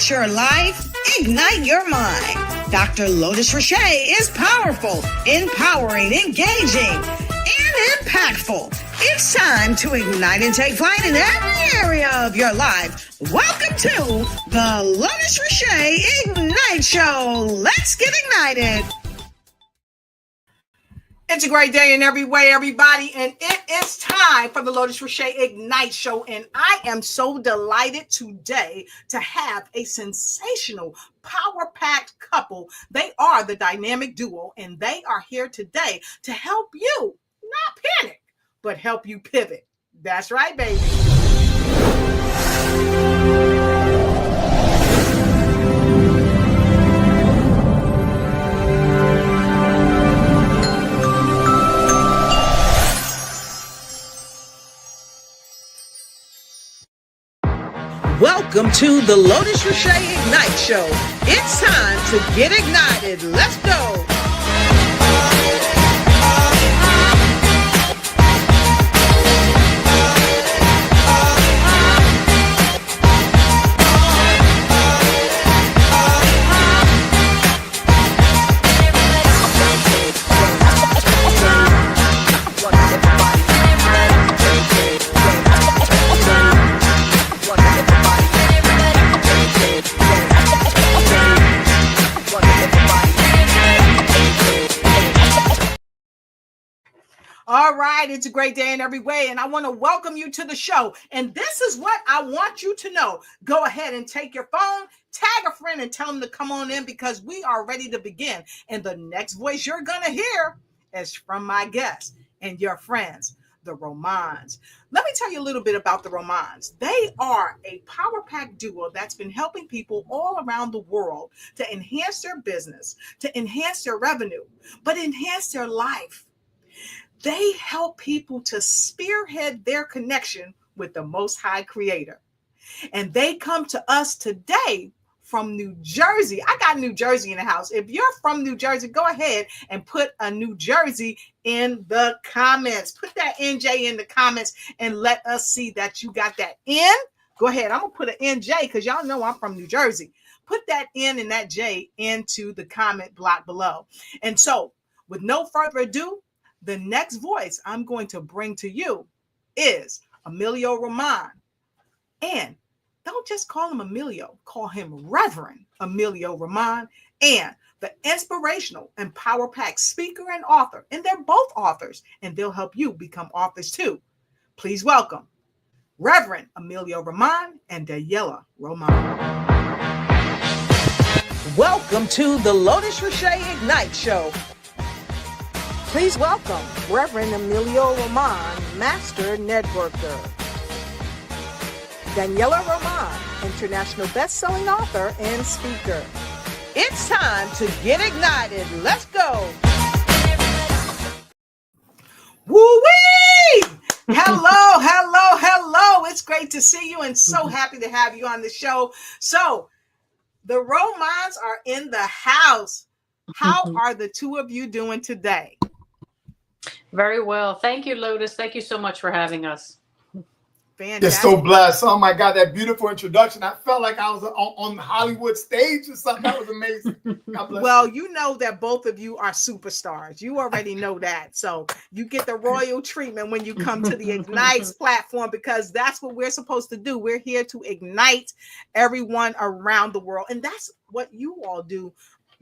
Enhance your life, ignite your mind. Dr. Lotus Riché is powerful, empowering, engaging, and impactful. It's time to ignite and take flight in every area of your life. Welcome to the Lotus Riché Ignite Show. Let's get ignited. It's a great day in every way, everybody, and it is time for the Lotus Riché Ignite Show, and I am so delighted today to have a sensational, power-packed couple. They are the dynamic duo, and they are here today to help you not panic, but help you pivot. That's right, baby. Welcome to the Lotus Riché Ignite Show. It's time to get ignited. Let's go. All right, it's a great day in every way, and I want to welcome you to the show. And this is what I want you to know. Go ahead and take your phone, tag a friend, and tell them to come on in because we are ready to begin. And the next voice you're going to hear is from my guests and your friends, the Romans. Let me tell you a little bit about the Romans. They are a power-packed duo that's been helping people all around the world to enhance their business, to enhance their revenue, but enhance their life. They help people to spearhead their connection with the Most High Creator. And they come to us today from New Jersey. I got New Jersey in the house. If you're from New Jersey, go ahead and put a New Jersey in the comments. Put that NJ in the comments and let us see that you got that N. Go ahead. I'm going to put an NJ because y'all know I'm from New Jersey. Put that N and that J into the comment block below. And so with no further ado, the next voice I'm going to bring to you is Emilio Roman. And don't just call him Emilio, call him Reverend Emilio Roman, and the inspirational and power-packed speaker and author. And they're both authors, and they'll help you become authors too. Please welcome Reverend Emilio Roman and Daniela Roman. Welcome to the Lotus Riché Ignite Show. Please welcome Reverend Emilio Roman, Master Networker. Daniela Roman, international best-selling author and speaker. It's time to get ignited. Let's go. Woo-wee! Hello, hello, hello. It's great to see you and so happy to have you on the show. So the Romans are in the house. How are the two of you doing today? Very well. Thank you, Lotus. Thank you so much for having us. Fantastic. Just so blessed. Oh my God, that beautiful introduction. I felt like I was on Hollywood stage or something. That was amazing. God bless Well, you. you know that both of you are superstars. You already know that. So you get the royal treatment when you come to the Ignites platform because that's what we're supposed to do. We're here to ignite everyone around the world. And that's what you all do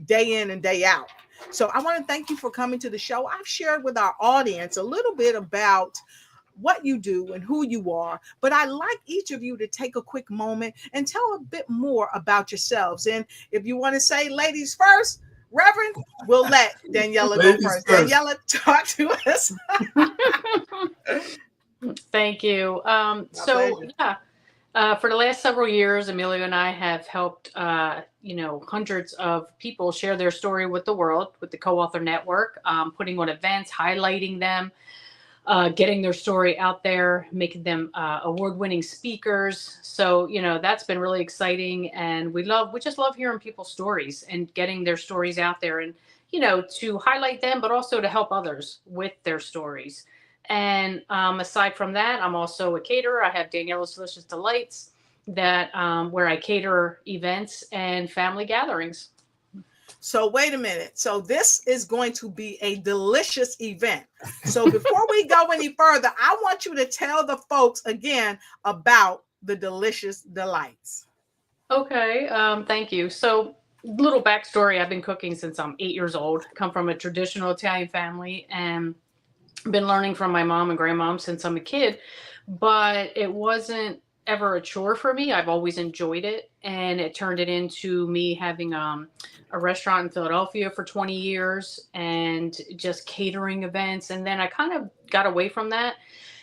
day in and day out. So I want to thank you for coming to the show. I've shared with our audience a little bit about what you do and who you are, but I'd like each of you to take a quick moment and tell a bit more about yourselves. And if you want to say ladies first, Reverend, we'll let Daniela go first. Daniela, talk to us. Thank you. For the last several years, Emilio and I have helped, hundreds of people share their story with the world with the co-author network, putting on events, highlighting them, getting their story out there, making them award-winning speakers. So, that's been really exciting. And we just love hearing people's stories and getting their stories out there and, to highlight them, but also to help others with their stories. And aside from that, I'm also a caterer. I have Daniela's Delicious Delights. that where I cater events and family gatherings. So wait a minute. So this is going to be a delicious event. So before we go any further, I want you to tell the folks again about the Delicious Delights. Okay, thank you. So little backstory, I've been cooking since I'm 8 years old. Come from a traditional Italian family and been learning from my mom and grandmom since I'm a kid, but it wasn't ever a chore for me. I've always enjoyed it, and it turned it into me having a restaurant in Philadelphia for 20 years and just catering events. And then I kind of got away from that.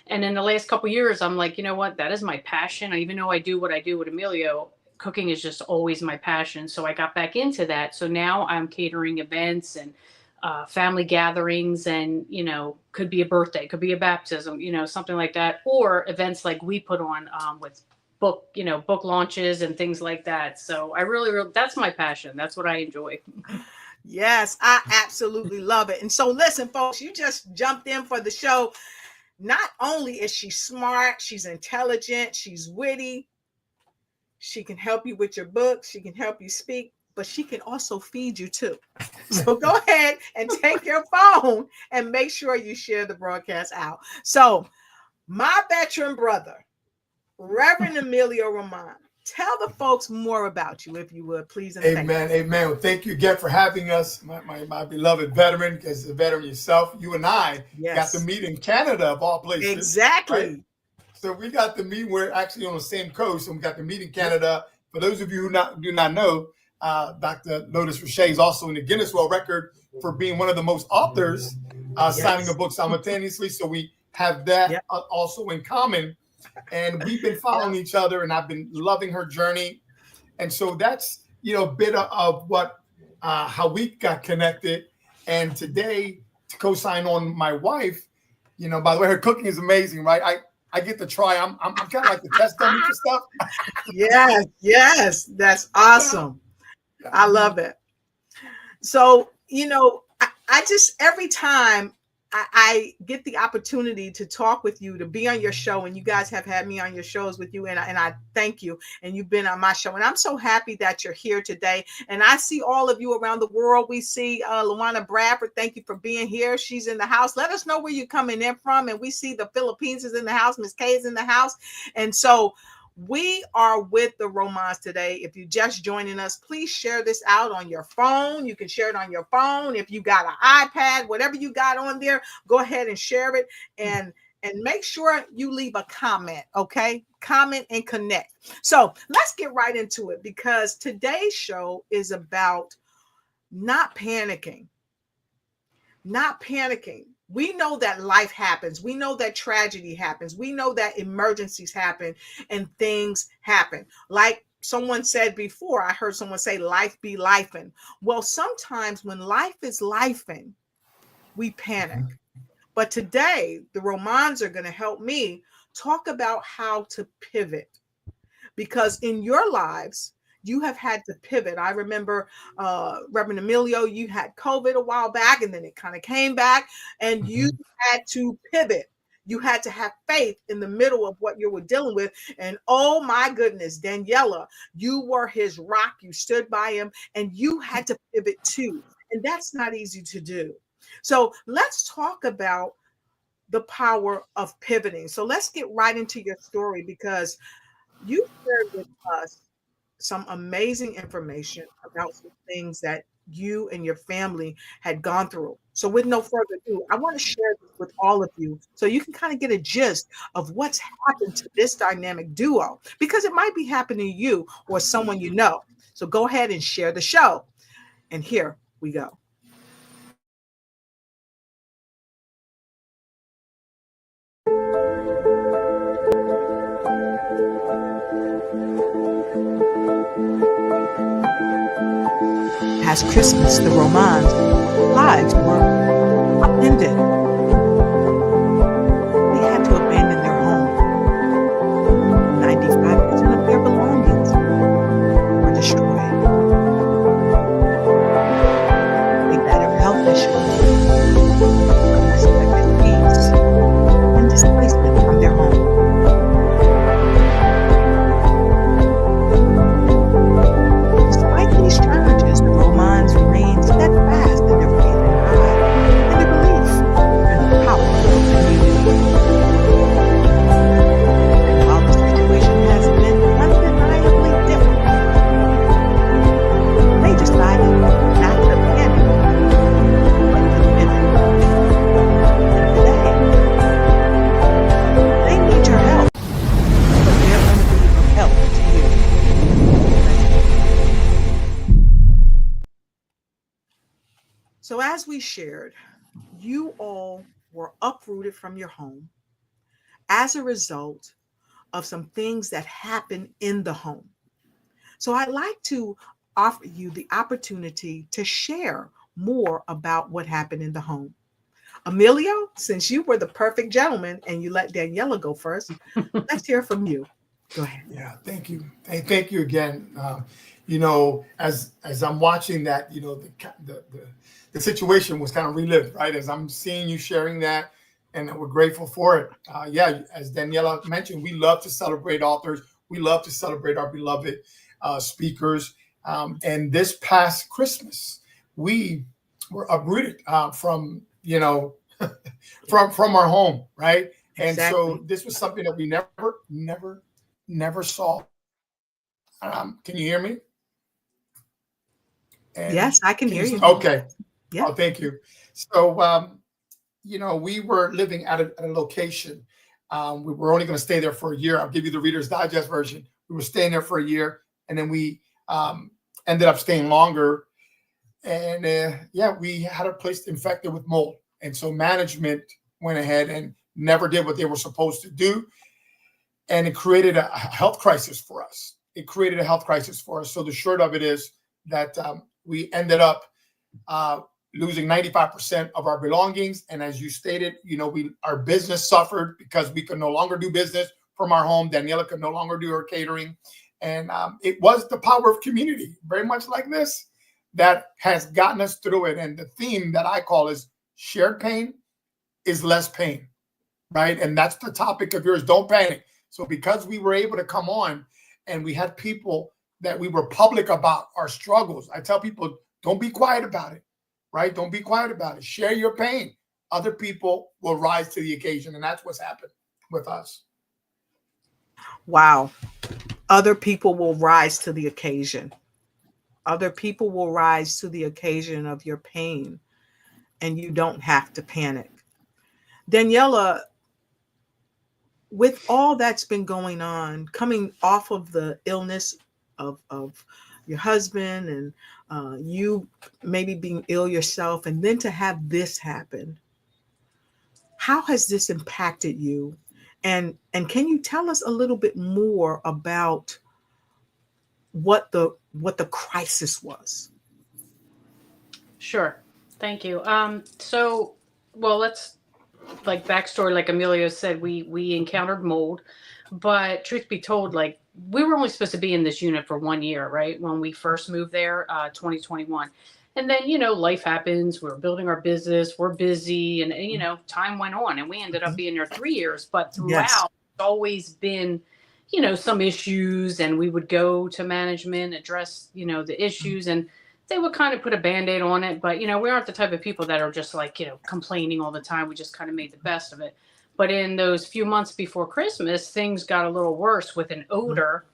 And in the last couple of years, I'm like, you know what? That is my passion. Even though I do what I do with Emilio, cooking is just always my passion. So I got back into that. So now I'm catering events and family gatherings, and, you know, could be a birthday, could be a baptism, you know, something like that, or events like we put on with book launches and things like that. So I really, that's my passion. That's what I enjoy. Yes, I absolutely love it. And so listen, folks, you just jumped in for the show. Not only is she smart, she's intelligent, she's witty. She can help you with your book. She can help you speak, but she can also feed you too. So go ahead and take your phone and make sure you share the broadcast out. So my veteran brother, Reverend Emilio Roman, tell the folks more about you, if you would, please. And amen. Amen. Well, thank you again for having us, my beloved veteran, as a veteran yourself. You and I got to meet in Canada, of all places. Exactly. Right? So we got to meet. We're actually on the same coast, and we got to meet in Canada. For those of you who do not know, Dr. Lotus Riché is also in the Guinness World Record for being one of the most authors signing a book simultaneously. So we have that also in common. And we've been following each other, and I've been loving her journey. And so that's, you know, a bit of what, how we got connected. And today, to co-sign on my wife, you know, by the way, her cooking is amazing, right? I get to try. I'm kind of like the test dummy for stuff. Yes, that's awesome. I love it. So, you know, I just, every time I get the opportunity to talk with you, to be on your show, and you guys have had me on your shows with you, and I thank you, and you've been on my show, and I'm so happy that you're here today. And I see all of you around the world. We see Luana Bradford. Thank you for being here. She's in the house. Let us know where you're coming in from. And we see the Philippines is in the house. Miss Kay is in the house. And so we are with the Romans today. If you're just joining us, please share this out on your phone. You can share it on your phone. If you got an iPad, whatever you got on there, go ahead and share it, and make sure you leave a comment, okay? Comment and connect. So let's get right into it, because today's show is about not panicking. Not panicking. We know that life happens. We know that tragedy happens. We know that emergencies happen and things happen. Like someone said before, I heard someone say, life be lifing. Well, sometimes when life is lifing, we panic. But today, the Romans are going to help me talk about how to pivot. Because in your lives, you have had to pivot. I remember, Reverend Emilio, you had COVID a while back, and then it kind of came back, and you had to pivot. You had to have faith in the middle of what you were dealing with. And oh my goodness, Daniela, you were his rock. You stood by him, and you had to pivot too. And that's not easy to do. So let's talk about the power of pivoting. So let's get right into your story, because you shared with us some amazing information about some things that you and your family had gone through. So with no further ado, I want to share this with all of you so you can kind of get a gist of what's happened to this dynamic duo, because it might be happening to you or someone you know. So go ahead and share the show. And here we go. Past Christmas, the Romans' lives were upended. They had to abandon their home. 95% of their belongings were destroyed. They died of health issues, unexpected fees, and displacement from their home. So as we shared, you all were uprooted from your home as a result of some things that happened in the home. So I'd like to offer you the opportunity to share more about what happened in the home. Emilio, since you were the perfect gentleman and you let Daniela go first, let's hear from you. Go ahead. Yeah, thank you. Hey, thank you again. As I'm watching that, the situation was kind of relived, right? As I'm seeing you sharing that, and we're grateful for it. As Daniela mentioned, we love to celebrate authors. We love to celebrate our beloved speakers. And this past Christmas, we were uprooted from from our home, right? And Exactly. so this was something that we never saw. Can you hear me? And Yes, I can hear you. Okay. Yeah. Oh, thank you. So, we were living at a location. We were only going to stay there for a year. I'll give you the Reader's Digest version. We were staying there for a year, and then we ended up staying longer. And we had a place infected with mold. And so management went ahead and never did what they were supposed to do. And it created a health crisis for us. So the short of it is that we ended up losing 95% of our belongings. And as you stated, our business suffered because we could no longer do business from our home. Daniela could no longer do her catering. And it was the power of community, very much like this, that has gotten us through it. And the theme that I call is shared pain is less pain, right? And that's the topic of yours. Don't panic. So because we were able to come on and we had people that we were public about our struggles, I tell people, don't be quiet about it, right? Don't be quiet about it. Share your pain. Other people will rise to the occasion. And that's what's happened with us. Wow. Other people will rise to the occasion. Other people will rise to the occasion of your pain, and you don't have to panic. Daniela, with all that's been going on, coming off of the illness of your husband and you maybe being ill yourself, and then to have this happen, how has this impacted you? And can you tell us a little bit more about what the crisis was? Sure. Thank you. Let's like backstory. Like Emilio said, we encountered mold, but truth be told, like we were only supposed to be in this unit for 1 year, right? When we first moved there, 2021. And then, life happens. We're building our business. We're busy. And time went on and we ended up being there 3 years. But throughout, Yes. it's always been, some issues. And we would go to management, address, the issues. And they would kind of put a Band-Aid on it. But, we aren't the type of people that are just like, complaining all the time. We just kind of made the best of it. But in those few months before Christmas, things got a little worse with an odor.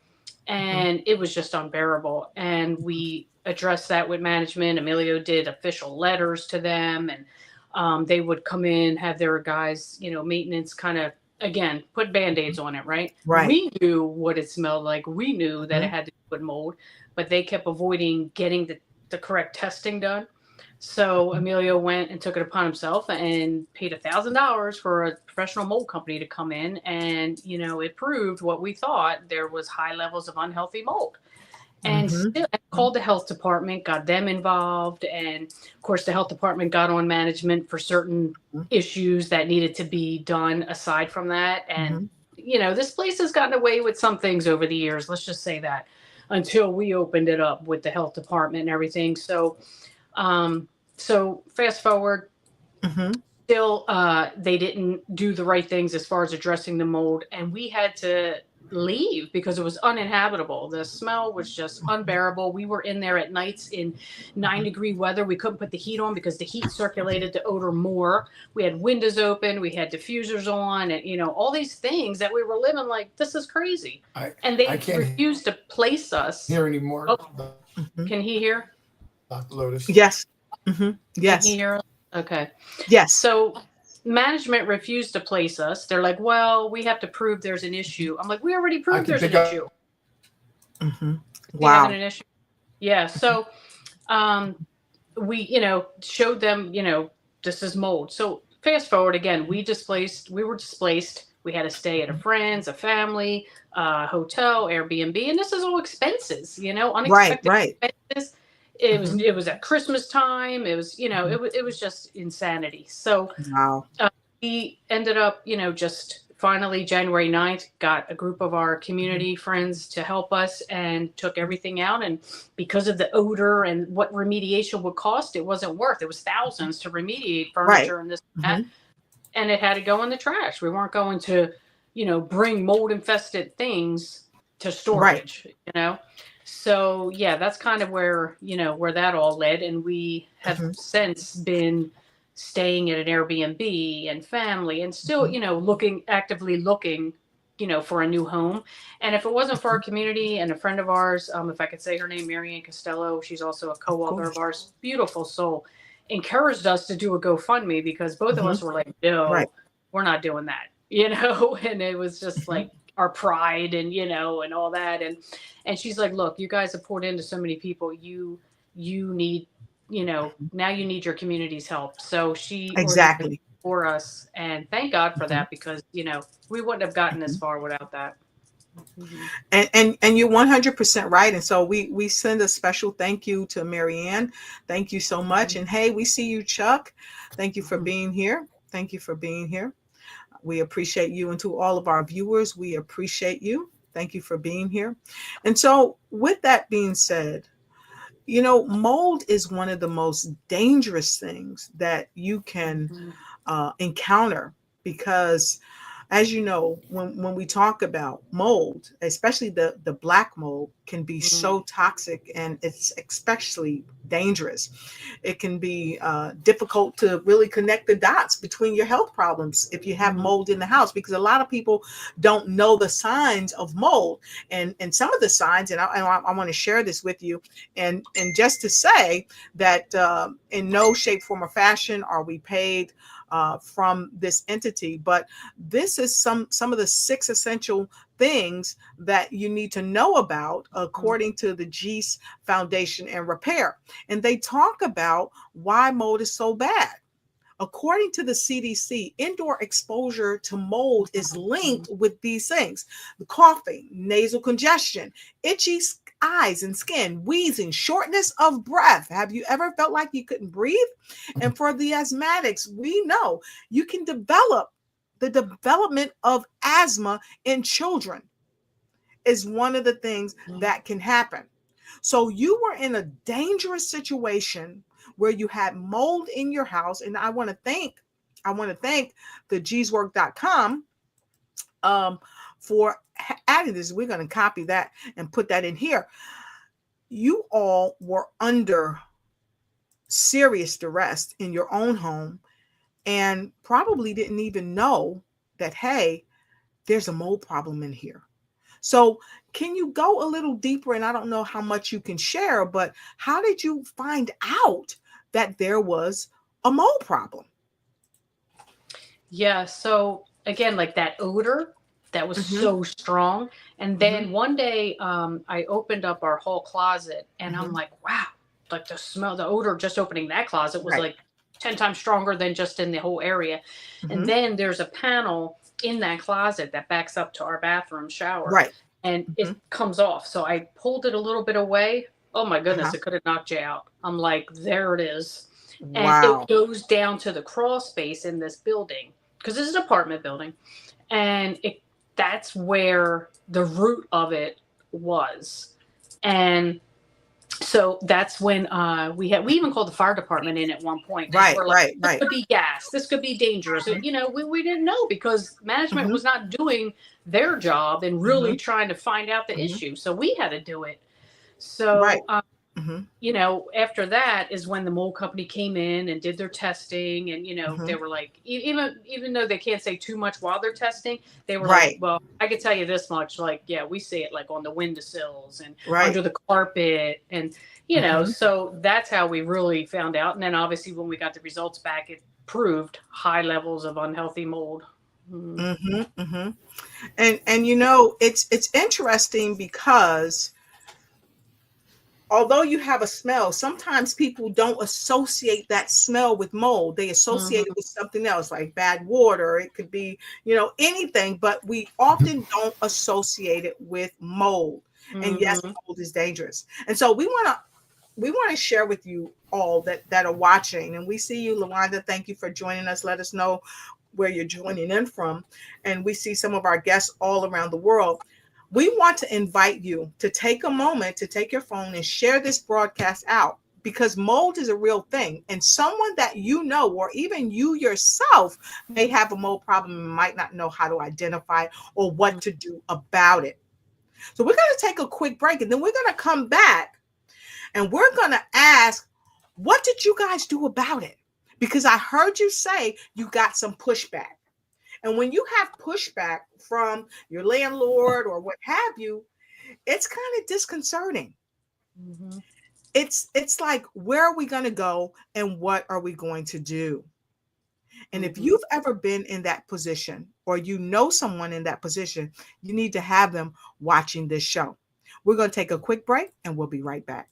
And it was just unbearable. And we addressed that with management. Emilio did official letters to them, and they would come in, have their guys, maintenance kind of, again, put Band-Aids on it, right? Right. We knew what it smelled like. We knew that it had to do with mold, but they kept avoiding getting the correct testing done. So Emilio went and took it upon himself and paid $1,000 for a professional mold company to come in. And, it proved what we thought. There was high levels of unhealthy mold. And still called the health department, got them involved. And of course, the health department got on management for certain issues that needed to be done aside from that. And, this place has gotten away with some things over the years. Let's just say that, until we opened it up with the health department and everything. So fast forward, still, they didn't do the right things as far as addressing the mold. And we had to leave because it was uninhabitable. The smell was just unbearable. We were in there at nights in 9-degree weather. We couldn't put the heat on because the heat circulated the odor more. We had windows open. We had diffusers on, and all these things that we were living like, this is crazy. And they refused to place us. Here anymore. Oh, can he hear? Dr. Lotus. Yes. Yes. Can you hear us? Okay. Yes. So management refused to place us. They're like, well, we have to prove there's an issue. I'm like, we already proved there's an issue. Wow. An issue. Yeah. So we, showed them, this is mold. So fast forward again, we were displaced. We had to stay at a friend's, a family, hotel, Airbnb, and this is all expenses, unexpected expenses. It was at Christmas time. It was, it was just insanity. So Wow. We ended up, just finally January 9th, got a group of our community friends to help us and took everything out. And because of the odor and what remediation would cost, it wasn't worth. It was thousands to remediate furniture and this and that. And it had to go in the trash. We weren't going to, bring mold infested things to storage, So yeah, that's kind of where, where that all led. And we have since been staying at an Airbnb and family and still, actively looking, for a new home. And if it wasn't for our community and a friend of ours, if I could say her name, Marianne Costello, she's also a co-author of ours, beautiful soul, encouraged us to do a GoFundMe because both of us were like, no, we're not doing that, and it was just like our pride and, and all that. And she's like, look, you guys have poured into so many people. You need, now you need your community's help. So she exactly for us, and thank God for that, because, we wouldn't have gotten this far without that. And you're 100% right. And so we send a special thank you to Marianne. Thank you so much. And hey, we see you, Chuck. Thank you for being here. Thank you for being here. We appreciate you. And to all of our viewers, we appreciate you. Thank you for being here. And so with that being said, mold is one of the most dangerous things that you can encounter, because as you know, when we talk about mold, especially the black mold, can be so toxic, and it's especially dangerous. It can be difficult to really connect the dots between your health problems if you have mold in the house, because a lot of people don't know the signs of mold, and some of the signs, and I want to share this with you, and just to say that in no shape, form, or fashion are we paid from this entity, but this is some of the 6 essential things that you need to know about according to the GEAS Foundation and Repair. And they talk about why mold is so bad. According to the CDC, indoor exposure to mold is linked with these things: the coughing, nasal congestion, itchy eyes and skin, wheezing, shortness of breath. Have you ever felt like you couldn't breathe? And for the asthmatics, we know you can develop the development of asthma in children is one of the things that can happen. So you were in a dangerous situation where you had mold in your house. And I want to thank the GeesWork.com for adding this. We're going to copy that and put that in here. You all were under serious duress in your own home and probably didn't even know that, hey, there's a mold problem in here. So can you go a little deeper? And I don't know how much you can share, but how did you find out that there was a mold problem? Yeah. So again, like that odor that was so strong. And then one day I opened up our whole closet and I'm like, wow, like the odor just opening that closet was like 10 times stronger than just in the whole area. And then there's a panel in that closet that backs up to our bathroom shower. And it comes off. So I pulled it a little bit away. Oh my goodness, it could have knocked you out. I'm like, there it is. And it goes down to the crawl space in this building, because this is an apartment building. And that's where the root of it was. And so that's when we even called the fire department in at one point. This could be gas. This could be dangerous. We didn't know, because management was not doing their job and really trying to find out the issue. So we had to do it. So, after that is when the mold company came in and did their testing. And, they were like, even though they can't say too much while they're testing, they were like, well, I can tell you this much. Like, yeah, we see it like on the windowsills and under the carpet. And, so that's how we really found out. And then obviously when we got the results back, it proved high levels of unhealthy mold. And it's interesting because although you have a smell, sometimes people don't associate that smell with mold. They associate it with something else, like bad water. It could be, anything, but we often don't associate it with mold. And yes, mold is dangerous. And so we want to share with you all that are watching. And we see you, LaWanda. Thank you for joining us. Let us know where you're joining in from. And we see some of our guests all around the world. We want to invite you to take a moment to take your phone and share this broadcast out, because mold is a real thing. And someone that you know, or even you yourself, may have a mold problem and might not know how to identify or what to do about it. So we're going to take a quick break, and then we're going to come back and we're going to ask, what did you guys do about it? Because I heard you say you got some pushback. And when you have pushback from your landlord or what have you, it's kind of disconcerting. It's like, where are we going to go and what are we going to do? And if you've ever been in that position, or you know someone in that position, you need to have them watching this show. We're going to take a quick break and we'll be right back.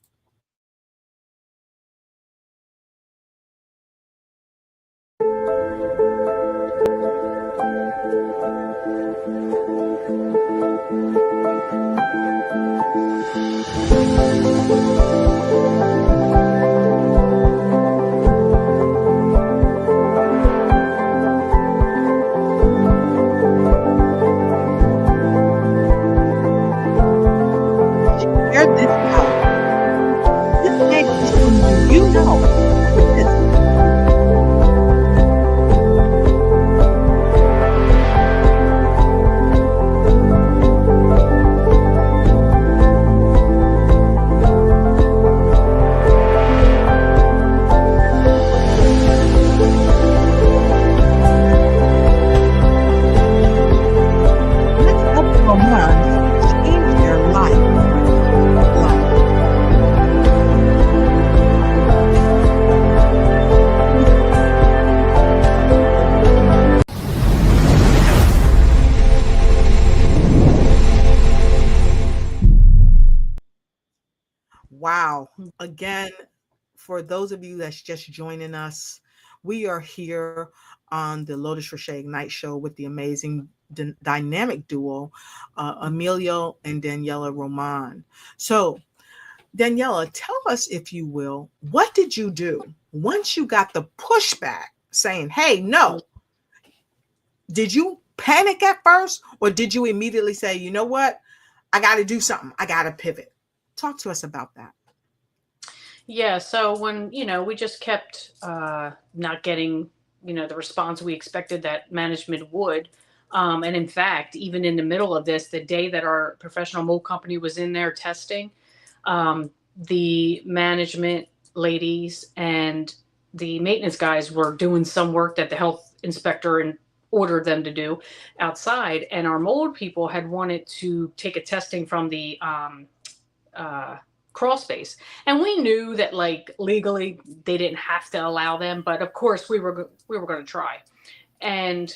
Share this out. This may be someone you know. Let's help someone change their life. Wow. Again, for those of you that's just joining us, we are here on the Lotus Riché Ignite show with the amazing dynamic duo, Emilio and Daniela Roman. So, Daniela, tell us, if you will, what did you do once you got the pushback saying, hey, no? Did you panic at first, or did you immediately say, you know what? I got to do something. I got to pivot. Talk to us about that. Yeah. So when, we just kept not getting, the response we expected that management would. And in fact, even in the middle of this, the day that our professional mold company was in there testing, the management ladies and the maintenance guys were doing some work that the health inspector ordered them to do outside. And our mold people had wanted to take a testing from the crawl space. And we knew that, like, legally they didn't have to allow them, but of course we were going to try. And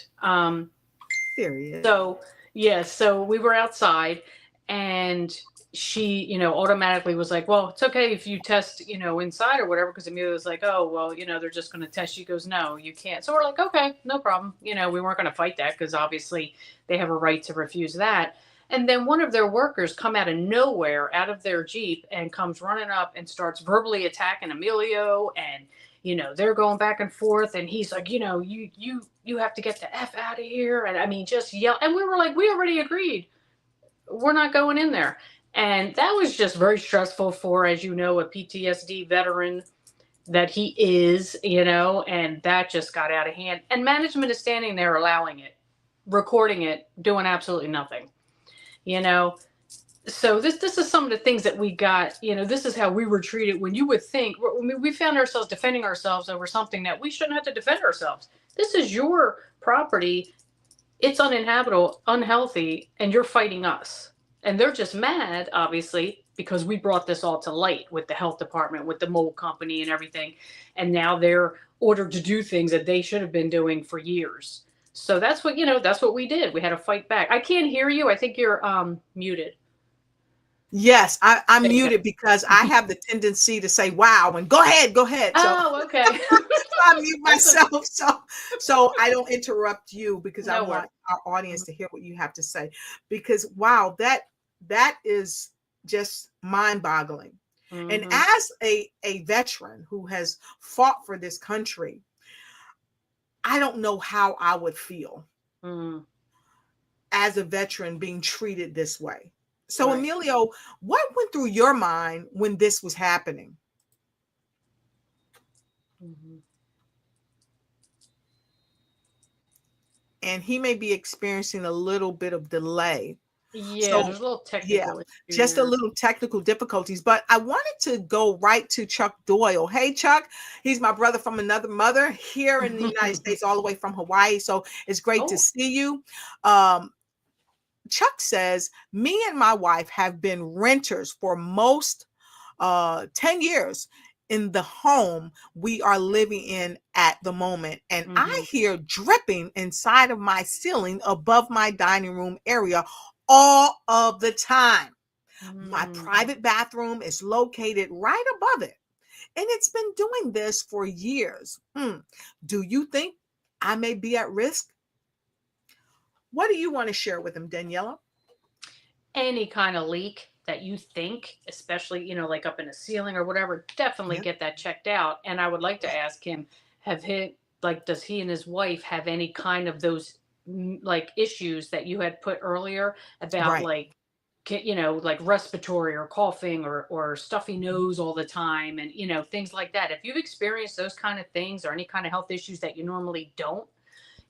Serious. so we were outside, and she, automatically was like, well, it's okay if you test, inside or whatever. Because Emilio was like, oh, well, they're just going to test. She goes, no, you can't. So we're like, okay, no problem. We weren't going to fight that, because obviously they have a right to refuse that. And then one of their workers come out of nowhere, out of their Jeep, and comes running up and starts verbally attacking Emilio. And, they're going back and forth. And he's like, you have to get the F out of here. And I mean, just yell. And we were like, we already agreed. We're not going in there. And that was just very stressful for, as you know, a PTSD veteran that he is, and that just got out of hand. And management is standing there allowing it, recording it, doing absolutely nothing. So this is some of the things that we got, this is how we were treated, when you would think, we found ourselves defending ourselves over something that we shouldn't have to defend ourselves. This is your property. It's uninhabitable, unhealthy, and you're fighting us. And they're just mad, obviously, because we brought this all to light with the health department, with the mold company and everything. And now they're ordered to do things that they should have been doing for years. So that's what we did. We had to fight back. I can't hear you. I think you're muted. Yes, I'm There you go. muted because I have the tendency to say wow and go ahead. So Oh, okay. I mute myself so I don't interrupt you because I No want worries. our audience to hear what you have to say. Because wow, that is just mind-boggling. And Mhm. as a veteran who has fought for this country, I don't know how I would feel Mm, as a veteran being treated this way. So, right. Emilio, what went through your mind when this was happening? Mhm. And he may be experiencing a little bit of delay. Yeah, So, there's a little yeah, technical issue just a there. little technical difficulties. But I wanted to go right to Chuck Doyle. Hey, Chuck, he's my brother from another mother here in the United States, all the way from Hawaii. So it's great to Oh. see you. Chuck says, me and my wife have been renters for most 10 years in the home we are living in at the moment. And I Mhm. hear dripping inside of my ceiling above my dining room area all of the time. My Mm. private bathroom is located right above it. And it's been doing this for years. Do you think I may be at risk? What do you want to share with him, Daniela? Any kind of leak that you think, especially, like up in the ceiling or whatever, definitely Yeah. get that checked out. And I would like to ask him, does he and his wife have any kind of those like issues that you had put earlier about Right. like, like respiratory or coughing or stuffy nose all the time and, things like that. If you've experienced those kind of things or any kind of health issues that you normally don't,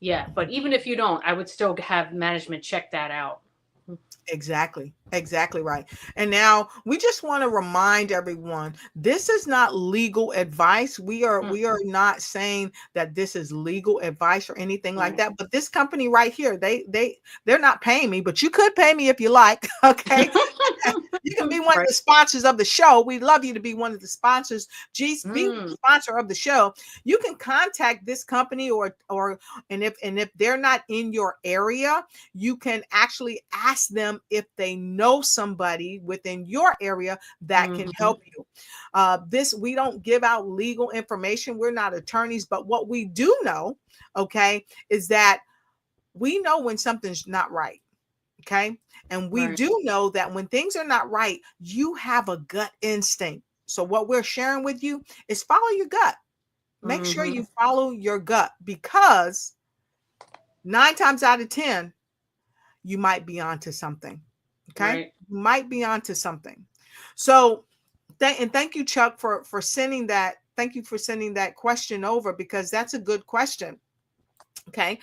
yeah. But even if you don't, I would still have management check that out. Exactly right. And now we just want to remind everyone, this is not legal advice. Mm, We are not saying that this is legal advice or anything like right. that. But this company right here, they're not paying me, but you could pay me if you like. Okay. You can be one of Right. the sponsors of the show. We'd love you to be one of the sponsors. Geez, be the Mm, sponsor of the show. You can contact this company or and if they're not in your area, you can actually ask them if they know somebody within your area that can mhm. help you. This we don't give out legal information. We're not attorneys, but what we do know, okay, is that we know when something's not right. Okay. And we Right. do know that when things are not right, you have a gut instinct. So, what we're sharing with you is follow your gut. Make sure Mhm. you follow your gut because 9 times out of 10, you might be onto something. Okay. Right. You might be onto something. So, thank you, Chuck, for sending that. Thank you for sending that question over because that's a good question. Okay.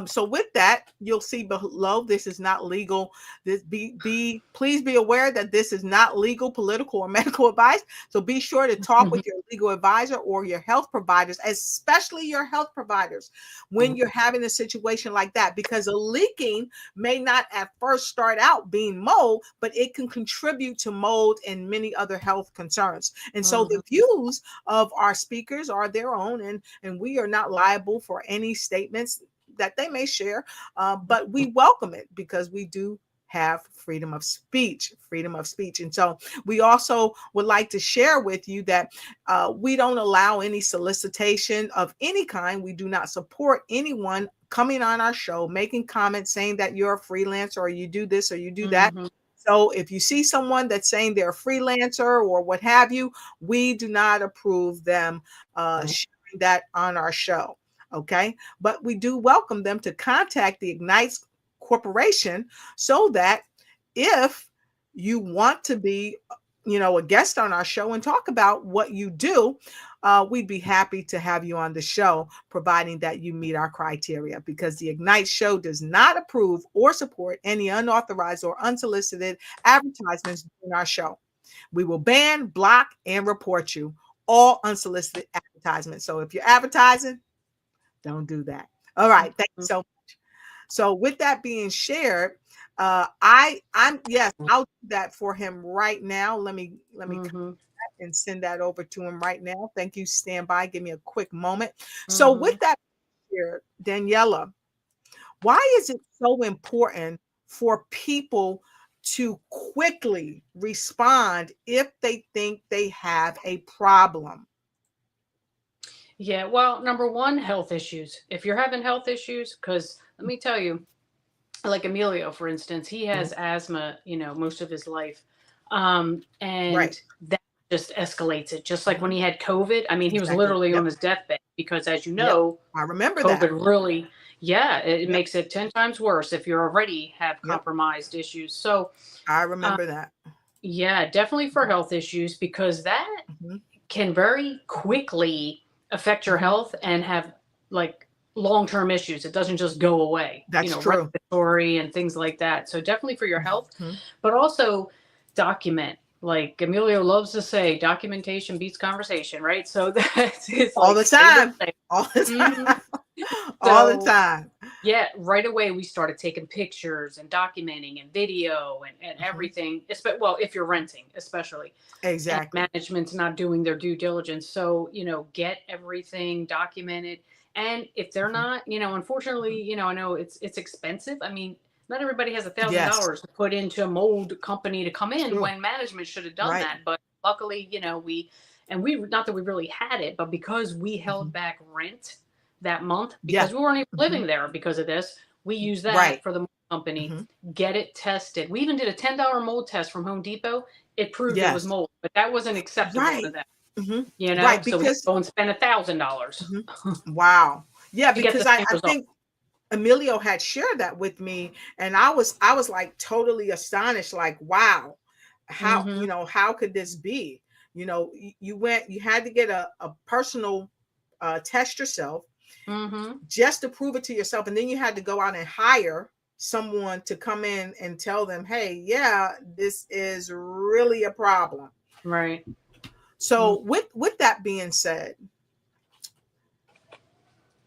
So with that, you'll see below, this is not legal. Please be aware that this is not legal, political, or medical advice. So be sure to talk with your legal advisor or your health providers, especially your health providers, when you're having a situation like that, because a leaking may not at first start out being mold, but it can contribute to mold and many other health concerns. And so the Mhm. views of our speakers are their own, and we are not liable for any statements that they may share, but we welcome it because we do have freedom of speech. And so we also would like to share with you that we don't allow any solicitation of any kind. We do not support anyone coming on our show, making comments saying that you're a freelancer or you do this or you do that. Mhm. So if you see someone that's saying they're a freelancer or what have you, we do not approve them sharing that on our show. Okay. But we do welcome them to contact the Ignite Corporation so that if you want to be, a guest on our show and talk about what you do, we'd be happy to have you on the show, providing that you meet our criteria, because the Ignite show does not approve or support any unauthorized or unsolicited advertisements in our show. We will ban, block, and report you all unsolicited advertisements. So if you're advertising, don't do that. All right. Thank you so much. So with that being shared, I'll do that for him right now. Let me Mhm. and send that over to him right now. Thank you. Stand by. Give me a quick moment. So with Mhm. that here, Daniela, why is it so important for people to quickly respond if they think they have a problem? Yeah, well, number one, health issues. If you're having health issues, because let me tell you, like Emilio, for instance, he has asthma, most of his life. And Right. that just escalates it. Just like when he had COVID. I mean, he was Exactly. literally Yep. on his deathbed because, as you Yep. know, I remember COVID that. really, it Yep. makes it 10 times worse if you already have Yep. compromised issues. So, I remember that. yeah, definitely for health issues, because that Mhm. can very quickly affect your Mhm. health and have like long-term issues. It doesn't just go away, That's true. respiratory and things like that. So definitely for your health, Mhm. but also document. Like Emilio loves to say, documentation beats conversation, right? So that's it's All like the say what time. you say. All the Mhm. time. All the So time. yeah, right away we started taking pictures and documenting and video and Mhm. everything. Well, if you're renting, especially, and Exactly. management's not doing their due diligence. So, get everything documented. And if they're Mhm. not, unfortunately, I know it's expensive. I mean, not everybody has Yes. $1,000 to put into a mold company to come in True. when management should have done Right. that. But luckily, we not that we really had it, but because we held Mhm. back rent that month, Yeah. because we weren't even Mhm. living there because of this, we used that Right. for the mold company, Mhm. get it tested. We even did a $10 mold test from Home Depot. It proved it was Yes. mold, but that wasn't acceptable to Right. them, Mhm. Right. so we had to Because go and spend $1,000 Mhm. Wow. Yeah, to get because the I same result. think Emilio had shared that with me, and I was like totally astonished, like, wow, how, Hmm. how could this be? You had to get a personal test yourself Hmm. just to prove it to yourself, and then you had to go out and hire someone to come in and tell them, hey, yeah, this is really a problem. Right. So with that being said,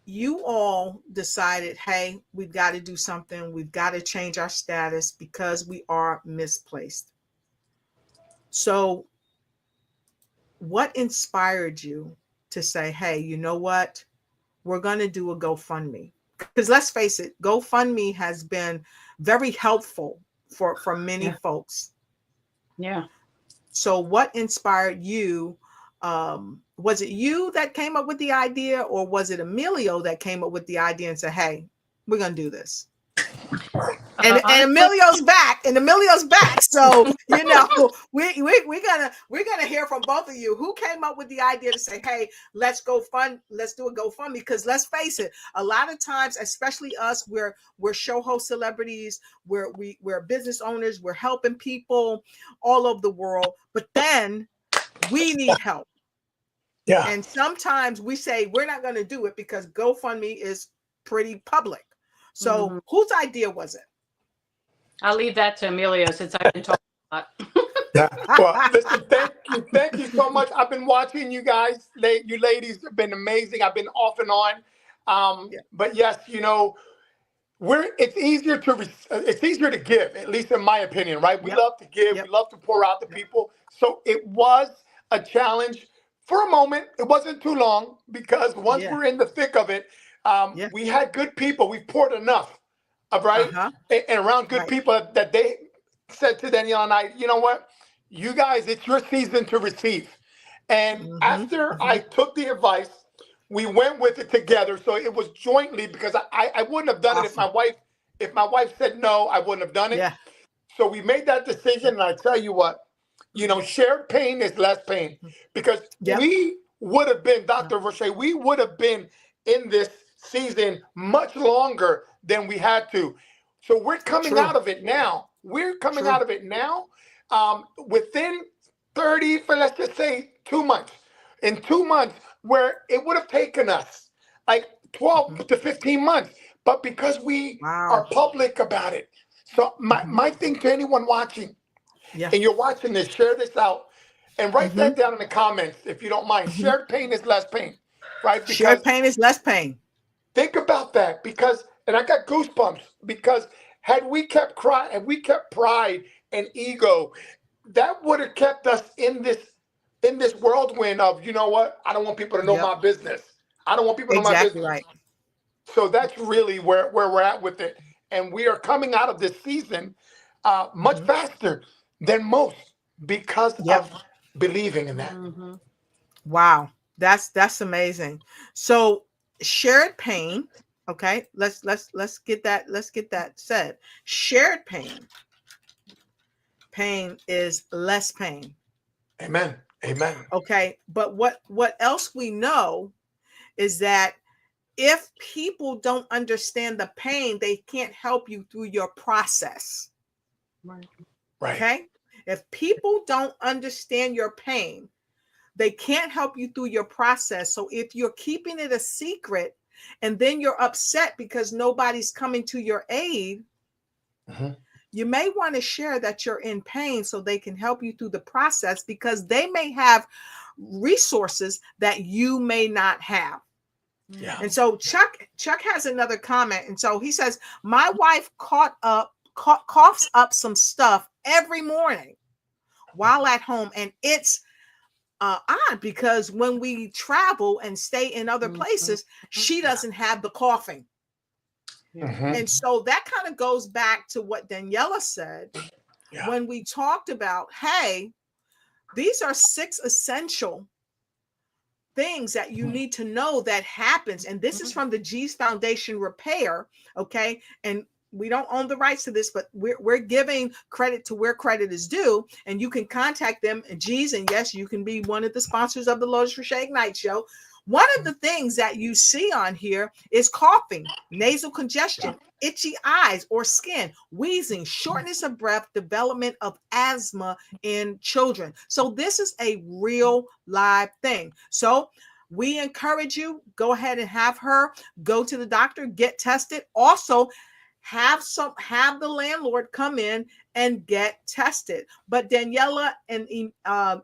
you all decided, hey, we've got to do something. We've got to change our status because we are misplaced. So, what inspired you to say, hey, you know what? We're going to do a GoFundMe? Because let's face it, GoFundMe has been very helpful for many Yeah. folks. Yeah. So, what inspired you? Was it you that came up with the idea, or was it Emilio that came up with the idea and said, hey, we're going to do this? And Honestly, Emilio's back. So we're gonna hear from both of you. Who came up with the idea to say, hey, let's do a GoFundMe? Because let's face it, a lot of times, especially us, we're show host celebrities, we're business owners, we're helping people all over the world, but then we need help. Yeah. And sometimes we say we're not going to do it because GoFundMe is pretty public. So whose idea was it? I'll leave that to Emilio since I've been talking a lot. Yeah. Well, listen, thank you so much. I've been watching you guys. You ladies have been amazing. I've been off and on. Yeah. But yes, it's easier to give, at least in my opinion, right? We Yep. love to give, Yep. we love to pour out to people. So it was a challenge for a moment. It wasn't too long because once Yeah. we're in the thick of it, Yeah. we had good people. We poured enough, right? Uh-huh. And around good Right. people that they said to Daniela and I, you know what? You guys, it's your season to receive. And after I took the advice, we went with it together. So it was jointly because I wouldn't have done it Awesome. if my wife said no, I wouldn't have done it. Yeah. So we made that decision, and I tell you what, shared pain is less pain because Yep. we would have been, Dr. Riché, we would have been in this season much longer than we had to. So we're coming True. out of it now. We're coming True. out of it now within 30, for let's just say 2 months. In 2 months, where it would have taken us like 12 to 15 months. But because we are Wow. public about it. So my thing to anyone watching, Yeah. and you're watching this, share this out and write that down in the comments if you don't mind. Shared pain is less pain, right? Because Shared pain is less pain. think about that, and I got goosebumps because had we kept pride and ego, that would have kept us in this whirlwind of, you know what? I don't want people to know my business. I don't want people to know my Exactly business. right. So that's really where we're at with it. And we are coming out of this season much faster than most because of believing in that. Mhm. Wow, that's amazing. So shared pain. Okay, let's get that said. Shared pain. Pain is less pain. Amen. Amen. Okay, but what else we know is that if people don't understand the pain, they can't help you through your process. Right. Right. Okay, if people don't understand your pain, they can't help you through your process. So if you're keeping it a secret and then you're upset because nobody's coming to your aid, you may want to share that you're in pain so they can help you through the process, because they may have resources that you may not have. Yeah. And so Chuck has another comment. And so he says, my wife coughs up some stuff every morning while at home. And it's odd because when we travel and stay in other places, she doesn't have the coughing. And so that kind of goes back to what Daniela said when we talked about, hey, these are 6 essential things that you need to know that happens. And this is from the G's Foundation Repair. Okay. And we don't own the rights to this, but we're giving credit to where credit is due. And you can contact them, G's, and yes, you can be one of the sponsors of the Lotus Riche Ignite Show. One of the things that you see on here is coughing, nasal congestion, itchy eyes or skin, wheezing, shortness of breath, development of asthma in children. So this is a real live thing. So we encourage you, go ahead and have her go to the doctor, get tested. Also, have the landlord come in and get tested. But Daniela and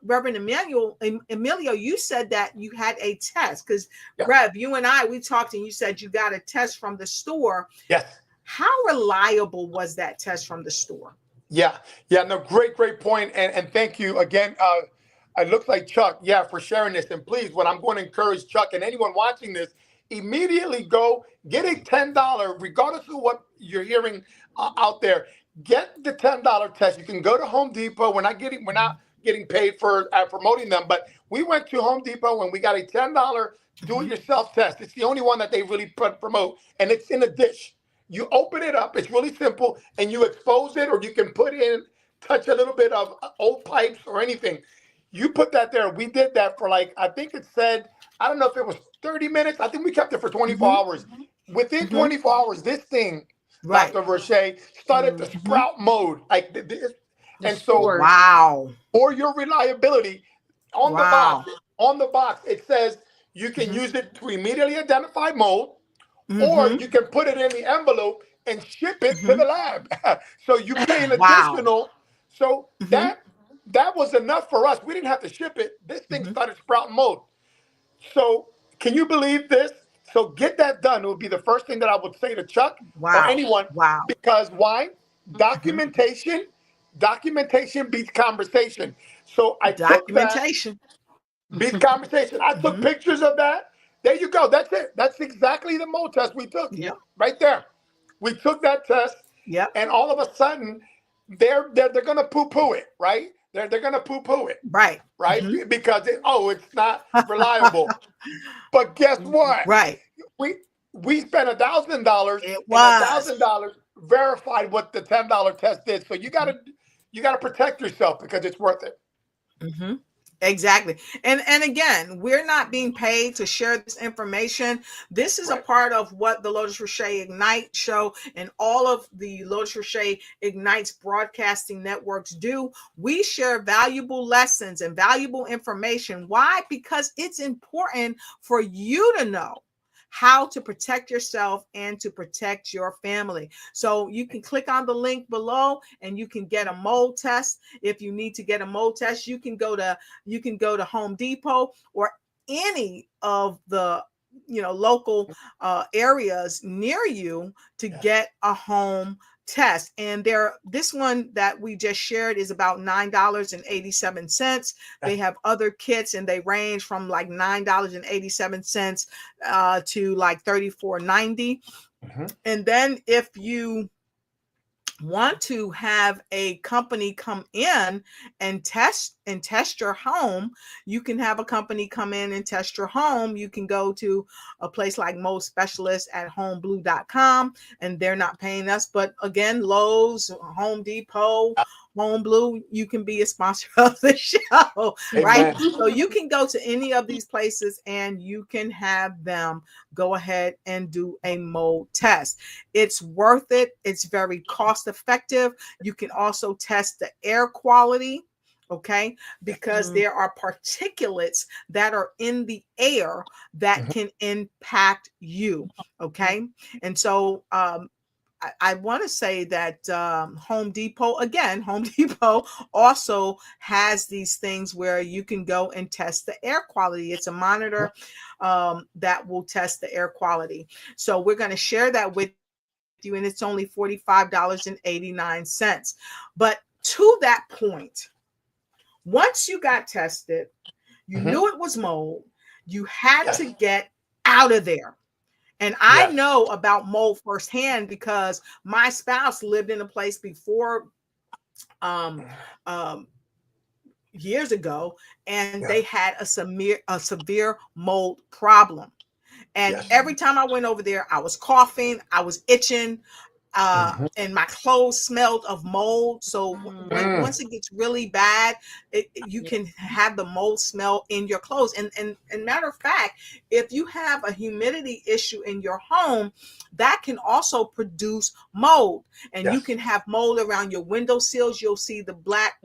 Reverend Emilio, you said that you had a test, because Rev, you and we talked, and you said you got a test from the store. Yes. How reliable was that test from the store? Yeah. No, great point. And thank you again. It looks like Chuck, for sharing this. And please, what I'm going to encourage Chuck and anyone watching this, immediately go get a $10, regardless of what you're hearing out there. Get the $10 test. You can go to Home Depot. We're not getting paid for promoting them, but we went to Home Depot and we got a $10 do-it-yourself test. It's the only one that they really promote, and it's in a dish. You open it up. It's really simple, and you expose it, or you can touch a little bit of old pipes or anything. You put that there. We did that for I think it said, I don't know if it was 30 minutes. I think we kept it for 24 hours. Within 24 hours, this thing, Dr. Riche, started to sprout mode like this. And so, for your reliability, on the box, it says you can use it to immediately identify mold, or you can put it in the envelope and ship it to the lab. So you pay an additional. So that was enough for us. We didn't have to ship it. This thing started sprouting mold. So can you believe this? So get that done. It would be the first thing that I would say to Chuck or anyone. Because why? Documentation beats conversation. So I took that. Beats conversation. I took pictures of that. There you go. That's it. That's exactly the mold test we took. Right there. We took that test. And all of a sudden, they're gonna poo-poo it, right? They're gonna poo-poo it. Right. Because it's not reliable. But guess what? We spent $1,000, and $1,000 verified what the $10 test did. So you gotta protect yourself, because it's worth it. Exactly. And again, we're not being paid to share this information. This is a part of what the Lotus Riche Ignite show and all of the Lotus Riche Ignite's broadcasting networks do. We share valuable lessons and valuable information. Why? Because it's important for you to know how to protect yourself and to protect your family. So you can click on the link below and you can get a mold test. If you need to get a mold test, you can go to Home Depot or any of the local areas near you to get a home test. And this one that we just shared is about $9.87. They have other kits, and they range from like $9.87 to like $34.90. And then if you want to have a company come in and test your home, you can have a company come in and test your home. You can go to a place like Mold Specialist at homeblue.com, and they're not paying us, but again, Lowe's, Home Depot, Home Blue, you can be a sponsor of the show, right? So you can go to any of these places and you can have them go ahead and do a mold test. It's worth it. It's very cost effective. You can also test the air quality, okay? Because there are particulates that are in the air that can impact you, okay? And so I want to say that Home Depot also has these things where you can go and test the air quality. It's a monitor that will test the air quality. So we're going to share that with you, and it's only $45.89. But to that point, once you got tested, you knew it was mold, you had to get out of there. And I know about mold firsthand because my spouse lived in a place before years ago, and they had a severe mold problem. And every time I went over there, I was coughing, I was itching, and my clothes smelled of mold. So once it gets really bad, you can have the mold smell in your clothes. And matter of fact, if you have a humidity issue in your home, that can also produce mold. And you can have mold around your window sills. You'll see the black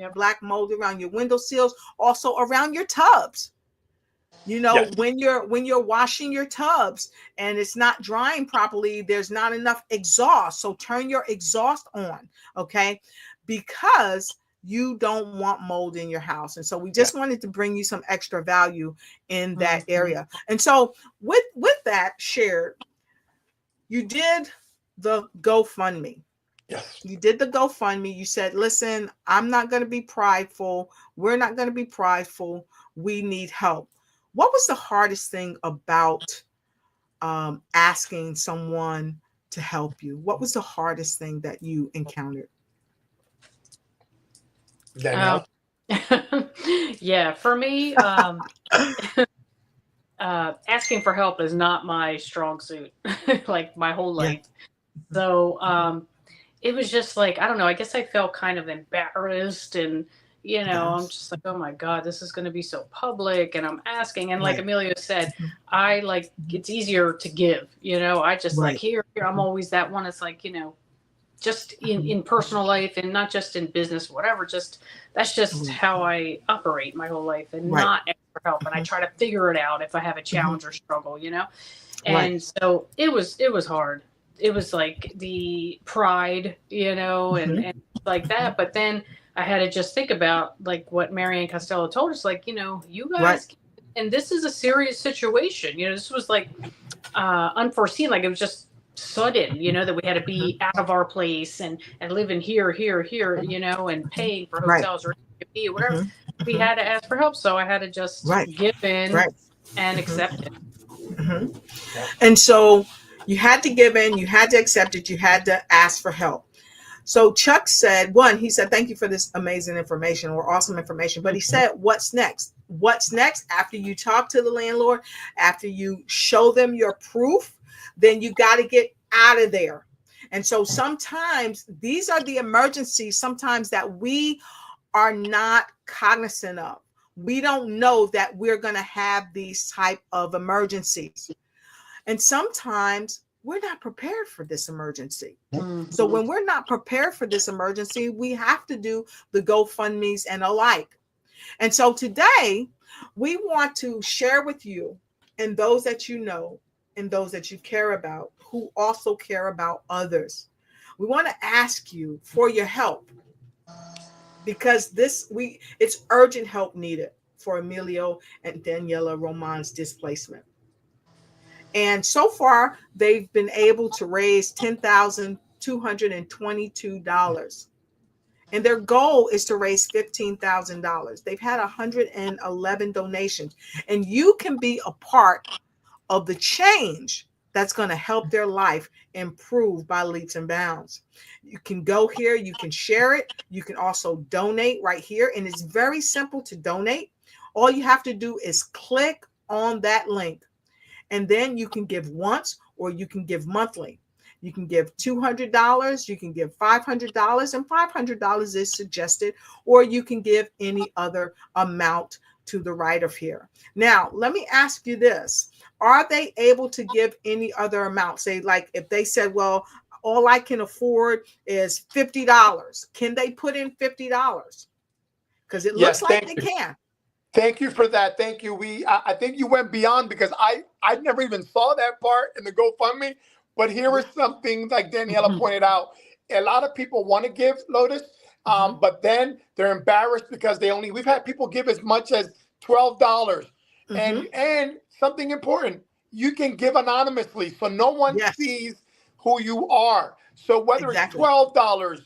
mold around your window sills, also around your tubs. You know, when you're washing your tubs and it's not drying properly, there's not enough exhaust. So turn your exhaust on, okay? Because you don't want mold in your house. And so we just wanted to bring you some extra value in that area. And so with that shared, you did the GoFundMe. You did the GoFundMe. You said, listen, I'm not going to be prideful. We're not going to be prideful. We need help. What was the hardest thing about asking someone to help you? What was the hardest thing that you encountered? Danielle? Yeah, for me, asking for help is not my strong suit, like my whole life. So it was just like, I don't know, I guess I felt kind of embarrassed, and you know, I'm just like, oh my God, this is going to be so public, and I'm asking. And like Emilio said, I like, it's easier to give, you know, I just like, here, I'm always that one. It's like, you know, just in personal life and not just in business, whatever, just, that's just how I operate my whole life, and not ask for help. And I try to figure it out if I have a challenge or struggle, you know? And so it was hard. It was like the pride, you know, and like that. But then I had to just think about like what Marianne Costello told us, like, you know, you guys, and this is a serious situation. You know, this was like unforeseen, like it was just sudden, you know, that we had to be out of our place and living here, you know, and paying for hotels or Airbnb or whatever. We had to ask for help. So I had to just give in and accept it. And so you had to give in, you had to accept it, you had to ask for help. So Chuck said, he said, thank you for this amazing information or awesome information. But he said, what's next? What's next after you talk to the landlord, after you show them your proof, then you got to get out of there. And so sometimes these are the emergencies sometimes that we are not cognizant of. We don't know that we're going to have these type of emergencies. And sometimes we're not prepared for this emergency. So when we're not prepared for this emergency, we have to do the GoFundMes and alike. And so today we want to share with you and those that you know and those that you care about who also care about others. We want to ask you for your help because it's urgent help needed for Emilio and Daniela Roman's displacement. And so far, they've been able to raise $10,222. And their goal is to raise $15,000. They've had 111 donations. And you can be a part of the change that's going to help their life improve by leaps and bounds. You can go here, you can share it. You can also donate right here. And it's very simple to donate. All you have to do is click on that link. And then you can give once or you can give monthly. You can give $200, you can give $500, and $500 is suggested, or you can give any other amount to the right of here. Now, let me ask you this. Are they able to give any other amount? Say, like if they said, well, all I can afford is $50. Can they put in $50? Because it looks like they can. Thank you for that. Thank you. I think you went beyond, because I never even saw that part in the GoFundMe. But here is something like Daniela pointed out. A lot of people want to give, Lotus, but then they're embarrassed because we've had people give as much as $12. And something important, you can give anonymously, so no one sees who you are. So whether it's $12,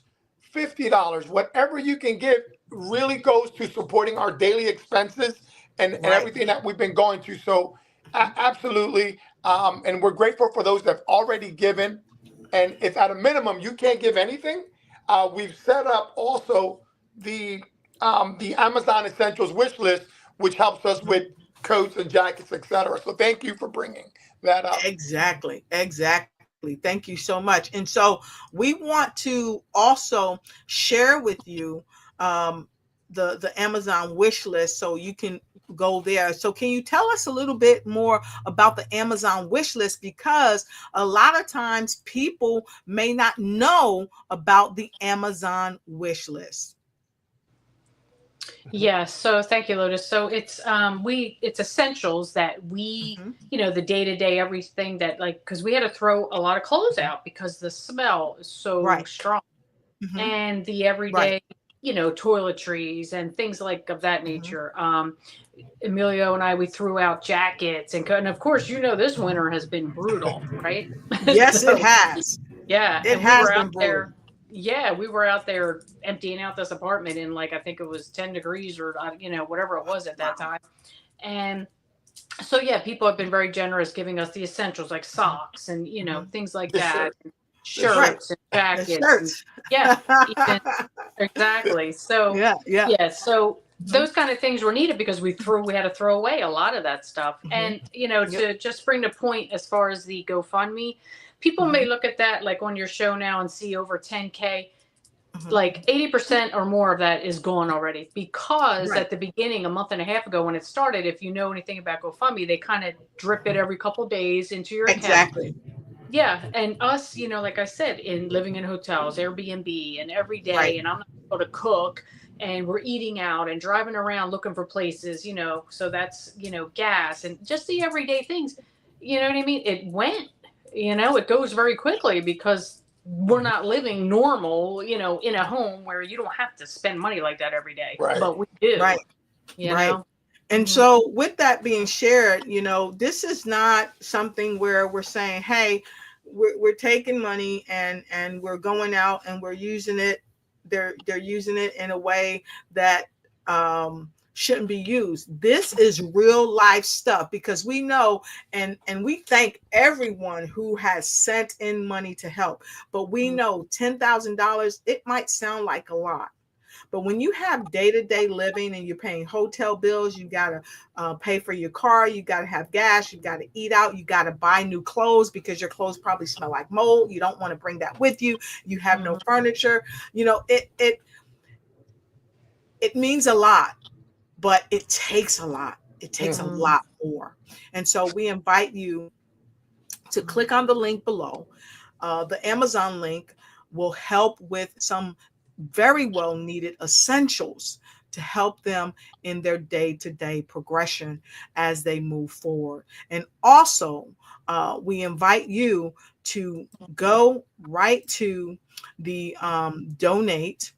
$50, whatever you can give really goes to supporting our daily expenses and everything that we've been going through. So absolutely. And we're grateful for those that have already given. And if at a minimum you can't give anything, we've set up also the Amazon Essentials wish list, which helps us with coats and jackets, etc. So thank you for bringing that up. Exactly. Thank you so much. And so we want to also share with you the Amazon wish list, so you can go there. So can you tell us a little bit more about the Amazon wish list? Because a lot of times people may not know about the Amazon wish list. Yeah, so thank you, Lotus. So it's essentials that we, the day-to-day everything that, like, because we had to throw a lot of clothes out because the smell is so strong. And the everyday toiletries and things like of that nature. Emilio and we threw out jackets and of course, this winter has been brutal, right? Yes, it has. Yeah, it has been brutal. There. Yeah, we were out there emptying out this apartment in, like, I think it was 10 degrees or, whatever it was at that time. And so, yeah, people have been very generous giving us the essentials like socks and, things like that. Shirts and jackets. And, exactly. So, so those kind of things were needed because we had to throw away a lot of that stuff. And, to just bring the point as far as the GoFundMe, people may look at that like on your show now and see over 10K, like 80% or more of that is gone already, because at the beginning, a month and a half ago when it started, if you know anything about GoFundMe, they kind of drip it every couple of days into your account. Yeah. And us, like I said, living in hotels, Airbnb, and every day, and I'm not able to cook, and we're eating out and driving around looking for places, so that's, gas and just the everyday things, you know what I mean? It went. It goes very quickly because we're not living normal, in a home where you don't have to spend money like that every day. But we do. You know? And so with that being shared, this is not something where we're saying, hey, we're taking money and we're going out and we're using it. They're using it in a way that shouldn't be used. This is real life stuff, because we know and we thank everyone who has sent in money to help. But we know $10,000, it might sound like a lot. But when you have day-to-day living and you're paying hotel bills, you got to pay for your car, you got to have gas, you got to eat out, you got to buy new clothes because your clothes probably smell like mold. You don't want to bring that with you. You have no furniture. It means a lot. But it takes a lot. It takes a lot more. And so we invite you to click on the link below. The Amazon link will help with some very well needed essentials to help them in their day-to-day progression as they move forward. And also, we invite you to go right to the donate,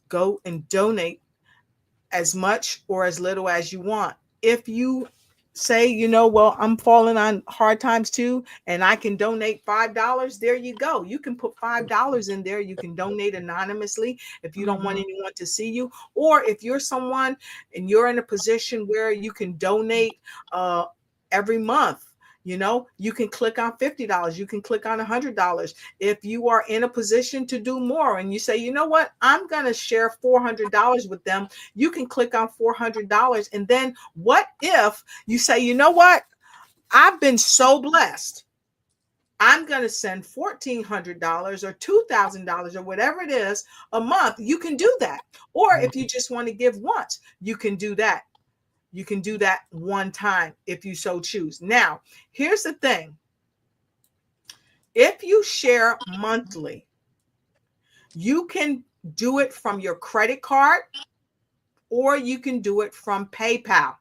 go and donate as much or as little as you want. If you say, well, I'm falling on hard times too, and I can donate $5, there you go. You can put $5 in there. You can donate anonymously if you don't want anyone to see you. Or if you're someone and you're in a position where you can donate every month, You know, you can click on $50. You can click on $100. If you are in a position to do more and you say, you know what, I'm going to share $400 with them, you can click on $400. And then what if you say, you know what, I've been so blessed, I'm going to send $1,400 or $2,000 or whatever it is a month. You can do that. Or if you just want to give once, you can do that. You can do that one time if you so choose. Now, here's the thing. If you share monthly, you can do it from your credit card or you can do it from PayPal.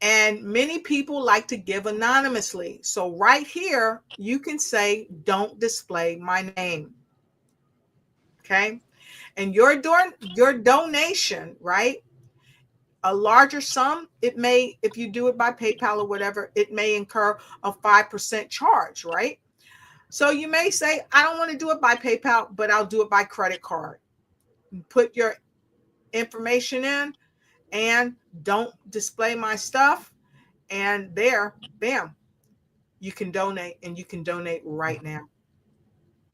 And many people like to give anonymously. So right here, you can say, don't display my name. Okay. And your donation, right? A larger sum, it may, if you do it by PayPal or whatever, it may incur a 5% charge, right? So you may say, I don't want to do it by PayPal, but I'll do it by credit card. Put your information in and don't display my stuff. And there, bam, you can donate, and you can donate right now.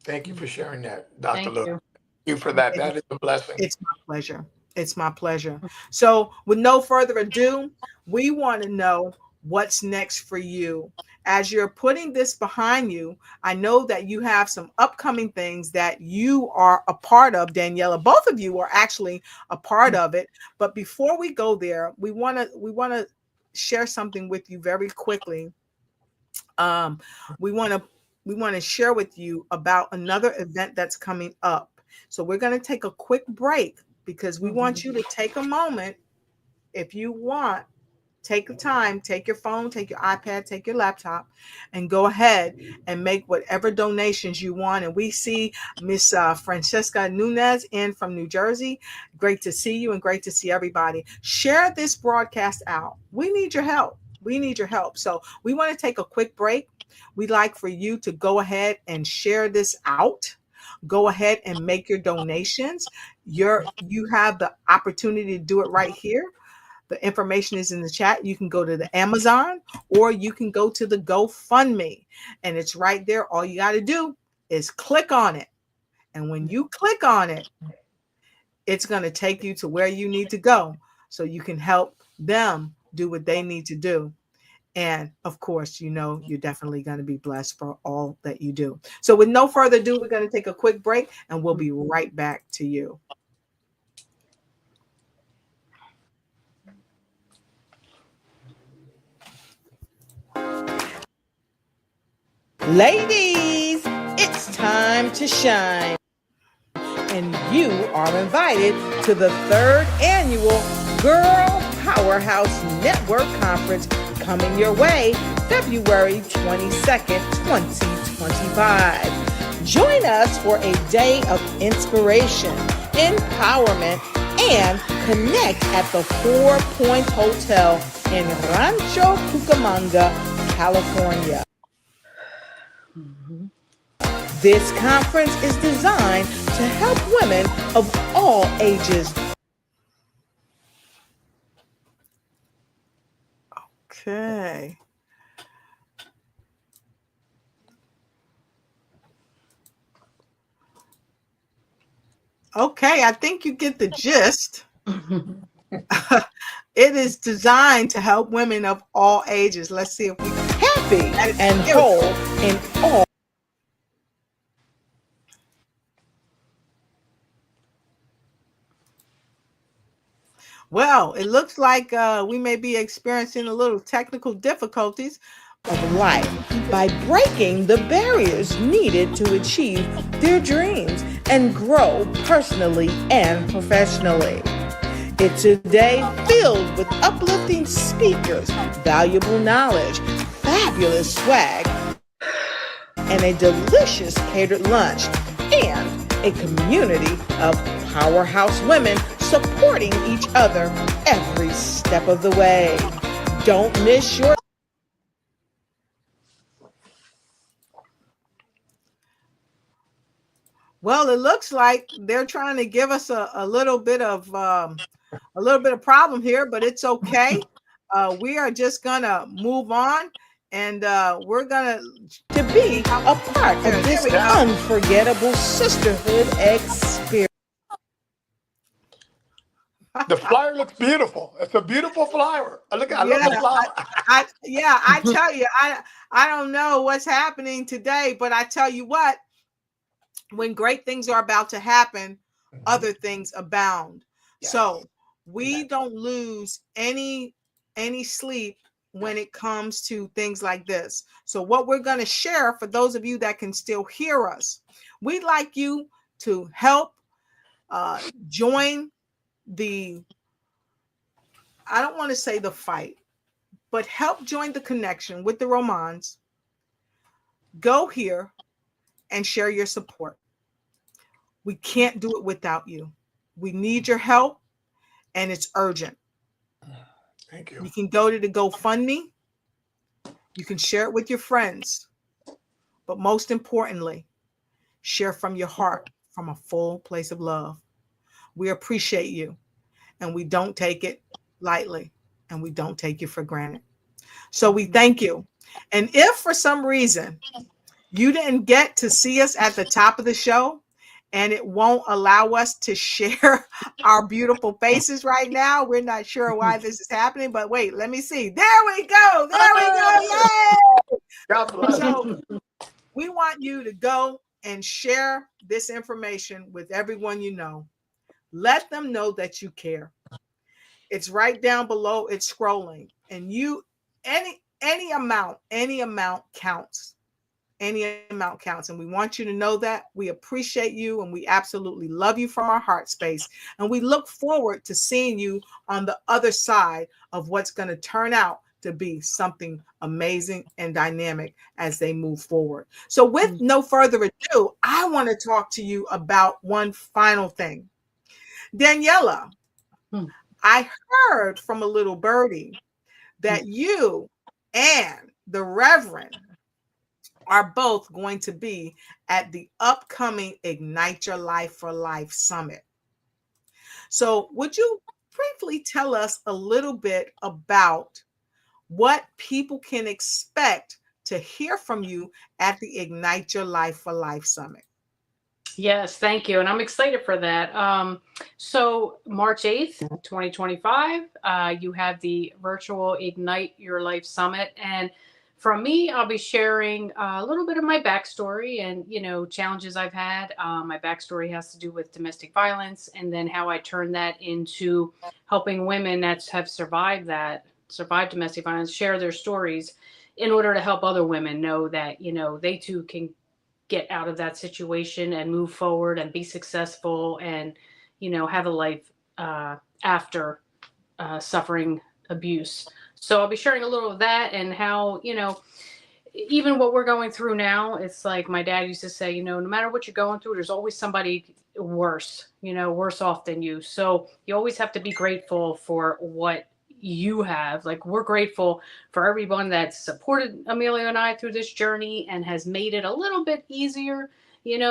Thank you for sharing that, Dr. Lotus. you. Thank you for that. That is a blessing. It's my pleasure. It's my pleasure. So with no further ado, we want to know what's next for you. As you're putting this behind you, I know that you have some upcoming things that you are a part of, Daniela. Both of you are actually a part of it. But before we go there, we want to share something with you very quickly. We want to share with you about another event that's coming up. So we're going to take a quick break because we want you to take a moment. If you want, take the time, take your phone, take your iPad, take your laptop, and go ahead and make whatever donations you want. And we see Miss Francesca Nunez in from New Jersey. Great to see you and great to see everybody. Share this broadcast out. We need your help. We need your help. So we want to take a quick break. We'd like for you to go ahead and share this out. Go ahead and make your donations. You have the opportunity to do it right here. The information is in the chat. You can go to the Amazon or you can go to the GoFundMe, and it's right there. All you got to do is click on it. And when you click on it, it's going to take you to where you need to go so you can help them do what they need to do. And of course, you know, you're definitely going to be blessed for all that you do. So with no further ado, we're going to take a quick break and we'll be right back to you. Ladies, it's time to shine. And you are invited to the 3rd annual Girl Powerhouse Network Conference coming your way February 22nd, 2025. Join us for a day of inspiration, empowerment, and connect at the 4 Points Hotel in Rancho Cucamonga, California. This conference is designed to help women of all ages. Okay. Okay, I think you get the gist. It is designed to help women of all ages. Let's see if we happy and whole in all. Well, it looks like we may be experiencing a little technical difficulties of life by breaking the barriers needed to achieve their dreams and grow personally and professionally. It's a day filled with uplifting speakers, valuable knowledge, fabulous swag, and a delicious catered lunch, and a community of powerhouse women supporting each other every step of the way. Don't miss your... Well, it looks like they're trying to give us a little bit of problem here, but it's okay. We are just gonna move on. And we're going to be a part of this unforgettable sisterhood experience. The flyer looks beautiful. It's a beautiful flower. I love the flower. I tell you, I don't know what's happening today, but I tell you what, when great things are about to happen, other things abound. Yes. So we don't lose any sleep when it comes to things like this. So what we're going to share, for those of you that can still hear us, we'd like you to help join the, I don't want to say the fight, but help join the connection with the Romans. Go here and share your support. We can't do it without you. We need your help, and it's urgent. Thank you. You can go to the GoFundMe. You can share it with your friends. But most importantly, share from your heart, from a full place of love. We appreciate you, and we don't take it lightly, and we don't take you for granted. So we thank you. And if for some reason you didn't get to see us at the top of the show, and it won't allow us to share our beautiful faces right now, we're not sure why this is happening, but wait, let me see. There we go. Yay! God bless. So we want you to go and share this information with everyone you know. Let them know that you care. It's right down below. It's scrolling, and any amount counts. Any amount counts, and we want you to know that. We appreciate you, and we absolutely love you from our heart space, and we look forward to seeing you on the other side of what's going to turn out to be something amazing and dynamic as they move forward. So with no further ado, I want to talk to you about one final thing. Daniela, I heard from a little birdie that you and the Reverend are both going to be at the upcoming Ignite Your Life for Life Summit. So would you briefly tell us a little bit about what people can expect to hear from you at the Ignite Your Life for Life Summit? Yes, thank you. And I'm excited for that. So March 8th, 2025, you have the virtual Ignite Your Life Summit. And from me, I'll be sharing a little bit of my backstory and, challenges I've had. My backstory has to do with domestic violence, and then how I turned that into helping women that have survived domestic violence, share their stories in order to help other women know that, they too can get out of that situation and move forward and be successful and, have a life after suffering abuse. So I'll be sharing a little of that and how, even what we're going through now, it's like my dad used to say, no matter what you're going through, there's always somebody worse, worse off than you. So you always have to be grateful for what you have. Like, we're grateful for everyone that supported Emilio and I through this journey and has made it a little bit easier,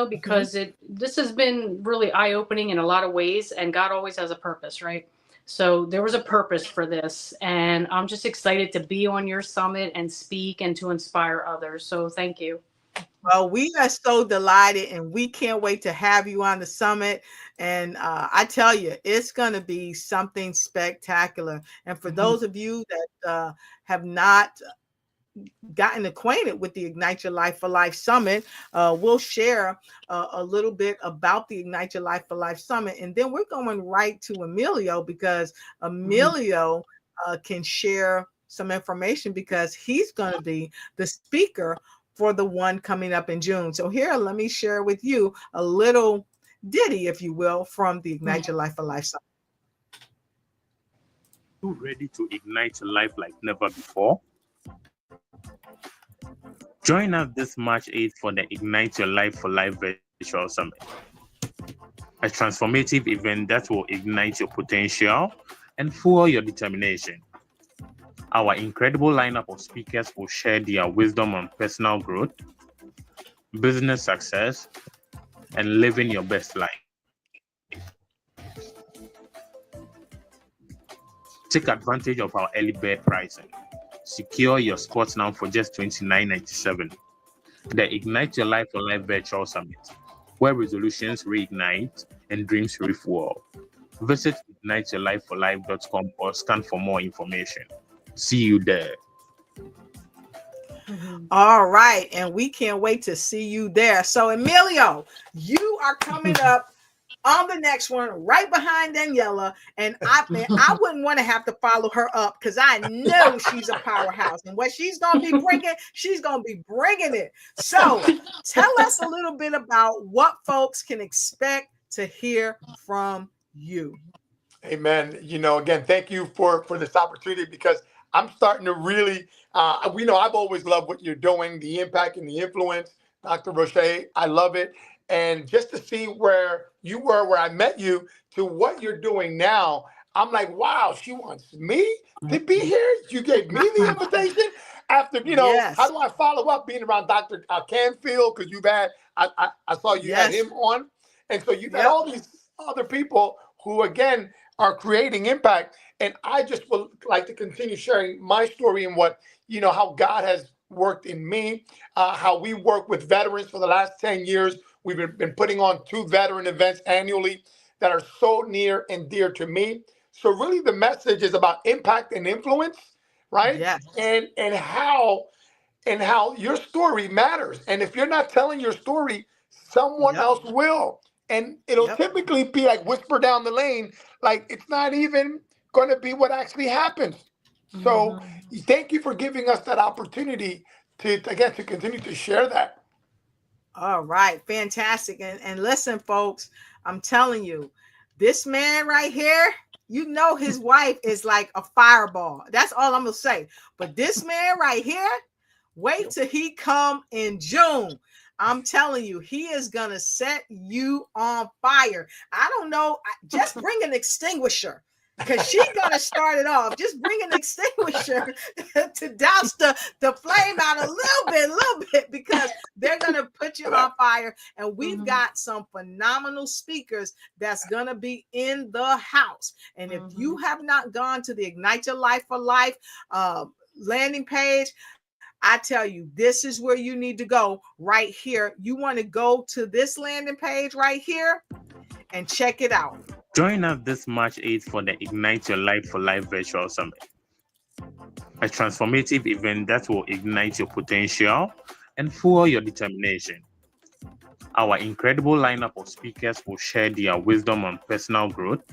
because this has been really eye-opening in a lot of ways, and God always has a purpose, right? So there was a purpose for this, and I'm just excited to be on your summit and speak and to inspire others. So thank you. Well, we are so delighted, and we can't wait to have you on the summit. And I tell you, it's going to be something spectacular. And for those of you that have not gotten acquainted with the Ignite Your Life for Life Summit, we'll share a little bit about the Ignite Your Life for Life Summit. And then we're going right to Emilio, because Emilio can share some information, because he's going to be the speaker for the one coming up in June. So here, let me share with you a little ditty, if you will, from the Ignite Your Life for Life Summit. You ready to ignite your life like never before? Join us this March 8th for the Ignite Your Life for Life Virtual Summit, a transformative event that will ignite your potential and fuel your determination. Our incredible lineup of speakers will share their wisdom on personal growth, business success, and living your best life. Take advantage of our early bird pricing. Secure your spot now for just $29.97. The Ignite Your Life for Life Virtual Summit, where resolutions reignite and dreams refuel. Visit igniteyourlifeforlife.com or scan for more information. See you there. All right, and we can't wait to see you there. So, Emilio, you are coming up on the next one, right behind Daniela, and I wouldn't want to have to follow her up because I know she's a powerhouse, and what she's gonna be bringing it. So, tell us a little bit about what folks can expect to hear from you. Amen. Again, thank you for this opportunity, because I'm starting to really, I've always loved what you're doing, the impact and the influence, Dr. Riche. I love it. And just to see where you were, where I met you, to what you're doing now, I'm like, wow, she wants me to be here. You gave me the invitation after, Yes. How do I follow up being around Dr. Canfield? Because you've had, I saw you had him on. And so you've had all these other people who, again, are creating impact. And I just would like to continue sharing my story and what, how God has worked in me, how we work with veterans for the last 10 years. We've been putting on 2 veteran events annually that are so near and dear to me. So really the message is about impact and influence, right? Yes. And how your story matters. And if you're not telling your story, someone else will. And it'll typically be like whisper down the lane, like it's not even going to be what actually happens. So thank you for giving us that opportunity to continue to share that. All right, fantastic. And listen, folks, I'm telling you, this man right here, his wife is like a fireball. That's all I'm gonna say. But this man right here, wait till he come in June. I'm telling you, he is gonna set you on fire. I don't know, just bring an extinguisher, because she's gonna start it off. Just bring an extinguisher to douse the flame out a little bit, because they're gonna put you on fire. And we've got some phenomenal speakers that's gonna be in the house. And if you have not gone to the Ignite Your Life for Life landing page, I tell you, this is where you need to go right here. You want to go to this landing page right here and check it out. Join us this March 8th for the Ignite Your Life for Life Virtual Summit, a transformative event that will ignite your potential and fuel your determination. Our incredible lineup of speakers will share their wisdom on personal growth,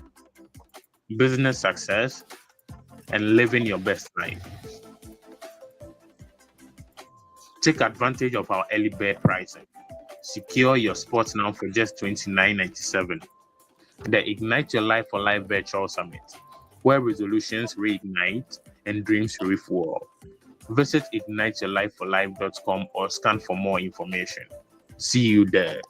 business success, and living your best life. Take advantage of our early bird pricing. Secure your spot now for just $29.97. The Ignite Your Life for Life Virtual Summit, where resolutions reignite and dreams refuel. Visit igniteyourlifeforlife.com or scan for more information. See you there.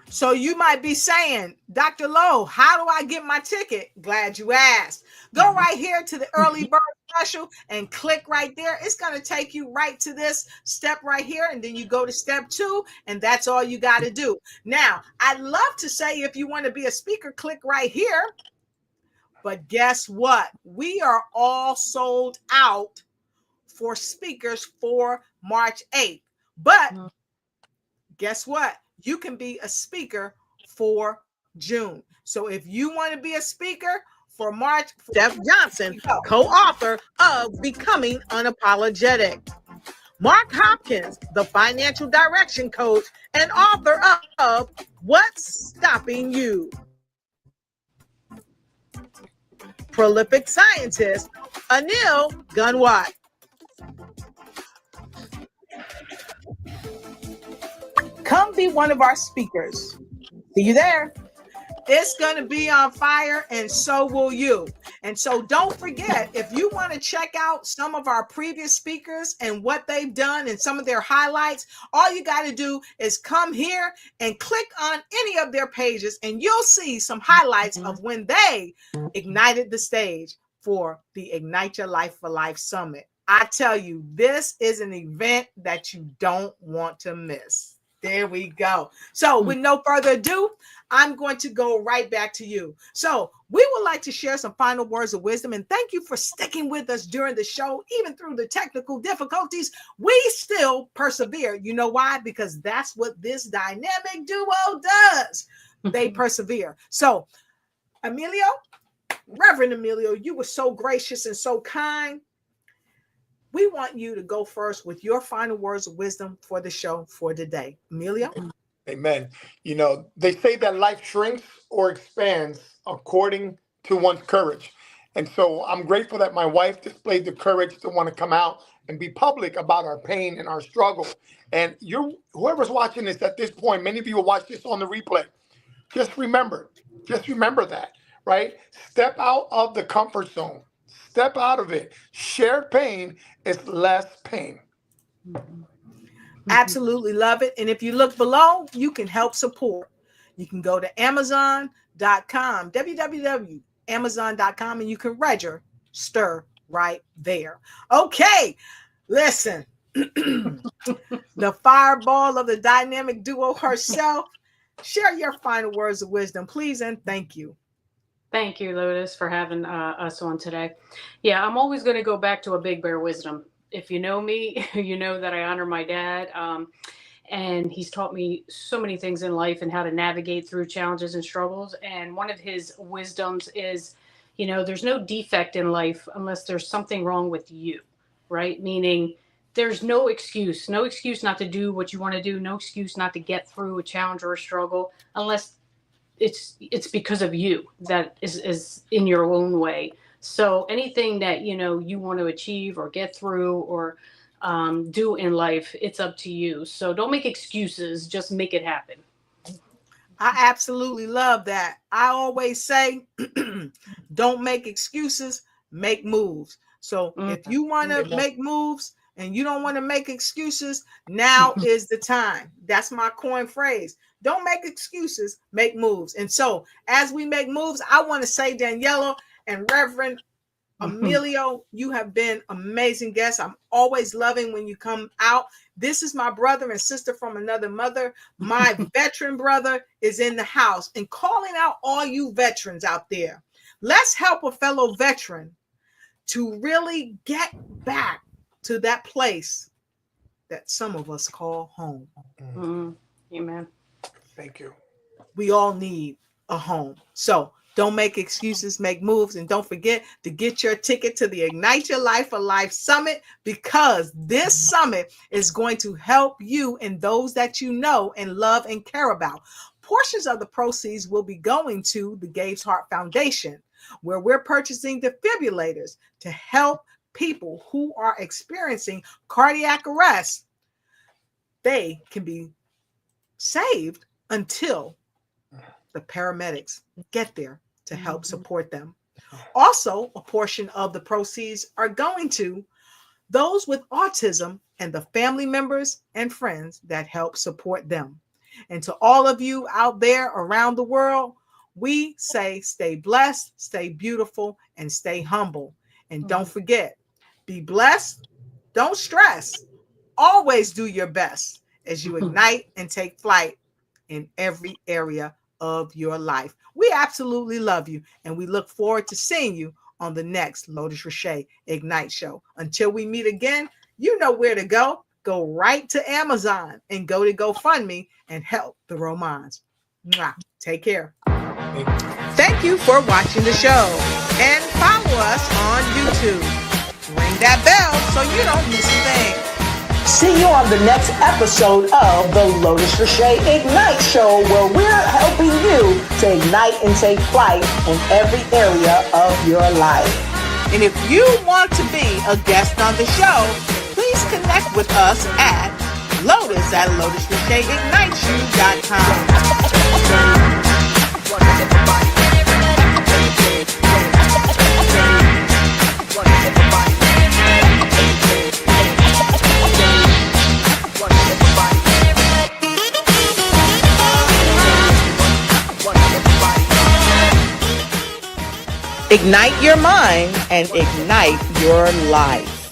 So you might be saying, Dr. Lowe, how do I get my ticket? Glad you asked. Go right here to the early bird special and click right there. It's going to take you right to this step right here. And then you go to step 2, and that's all you got to do. Now, I'd love to say, if you want to be a speaker, click right here. But guess what? We are all sold out for speakers for March 8th. But guess what? You can be a speaker for June. So if you want to be a speaker for March, Steph Johnson, co-author of Becoming Unapologetic. Mark Hopkins, the financial direction coach and author of What's Stopping You. Prolific scientist, Anil Gunwat. Come be one of our speakers. See you there. It's going to be on fire, and so will you. And so don't forget, if you want to check out some of our previous speakers and what they've done and some of their highlights, all you got to do is come here and click on any of their pages, and you'll see some highlights of when they ignited the stage for the Ignite Your Life for Life Summit. I tell you, this is an event that you don't want to miss. There we go. So with no further ado, I'm going to go right back to you. So we would like to share some final words of wisdom, and thank you for sticking with us during the show. Even through the technical difficulties, we still persevere. You know why? Because that's what this dynamic duo does. They persevere. So Emilio, Reverend Emilio, you were so gracious and so kind. We want you to go first with your final words of wisdom for the show for today. Emilio? Amen. You know, they say that life shrinks or expands according to one's courage. And so I'm grateful that my wife displayed the courage to want to come out and be public about our pain and our struggle. And whoever's watching this at this point, many of you will watch this on the replay. Just remember that, right? Step out of the comfort zone. Step out of it. Shared pain is less pain. Absolutely love it. And if you look below, you can help support. You can go to Amazon.com, www.amazon.com, and you can register right there. Okay, listen. The fireball of the dynamic duo herself. Share your final words of wisdom, please, and thank you. Thank you, Lotus, for having us on today. Yeah, I'm always going to go back to a big bear wisdom. If you know me, you know that I honor my dad. And he's taught me so many things in life and how to navigate through challenges and struggles. And one of his wisdoms is, you know, there's no defect in life unless there's something wrong with you, right? Meaning there's no excuse not to do what you want to do, no excuse not to get through a challenge or a struggle unless it's because of you that is in your own way. So anything that, you know, you want to achieve or get through or do in life, it's up to you. So don't make excuses, just make it happen. I absolutely love that. I always say, don't make excuses, make moves. So if you want to make moves and you don't want to make excuses, now is the time. That's my coin phrase. Don't make excuses, make moves. And so as we make moves, I want to say, Daniela and Reverend Emilio, you have been amazing guests. I'm always loving when you come out. This is my brother and sister from another mother. My veteran brother is in the house, and calling out all you veterans out there. Let's help a fellow veteran to really get back to that place that some of us call home. Amen. Thank you. We all need a home. So don't make excuses, make moves. And don't forget to get your ticket to the Ignite Your Life for Life Summit, because this summit is going to help you and those that you know and love and care about. Portions of the proceeds will be going to the Gabe's Heart Foundation, where we're purchasing defibrillators to help people who are experiencing cardiac arrest. They can be saved until the paramedics get there to help support them. Also, a portion of the proceeds are going to those with autism and the family members and friends that help support them. And to all of you out there around the world, we say stay blessed, stay beautiful, and stay humble. And don't forget, be blessed, don't stress. Always do your best as you ignite and take flight in every area of your life. We absolutely love you, and we look forward to seeing you on the next Lotus Riché Ignite show. Until we meet again, you know where to go. Go right to Amazon and go to GoFundMe and help the Romans. Mwah. Take care. Thank you for watching the show, and follow us on YouTube. Ring that bell so you don't miss a thing. See you on the next episode of the Lotus Riché Ignite Show, where we're helping you to ignite and take flight in every area of your life. And if you want to be a guest on the show, please connect with us at lotus@lotusricheigniteyou.com. Ignite your mind and ignite your life.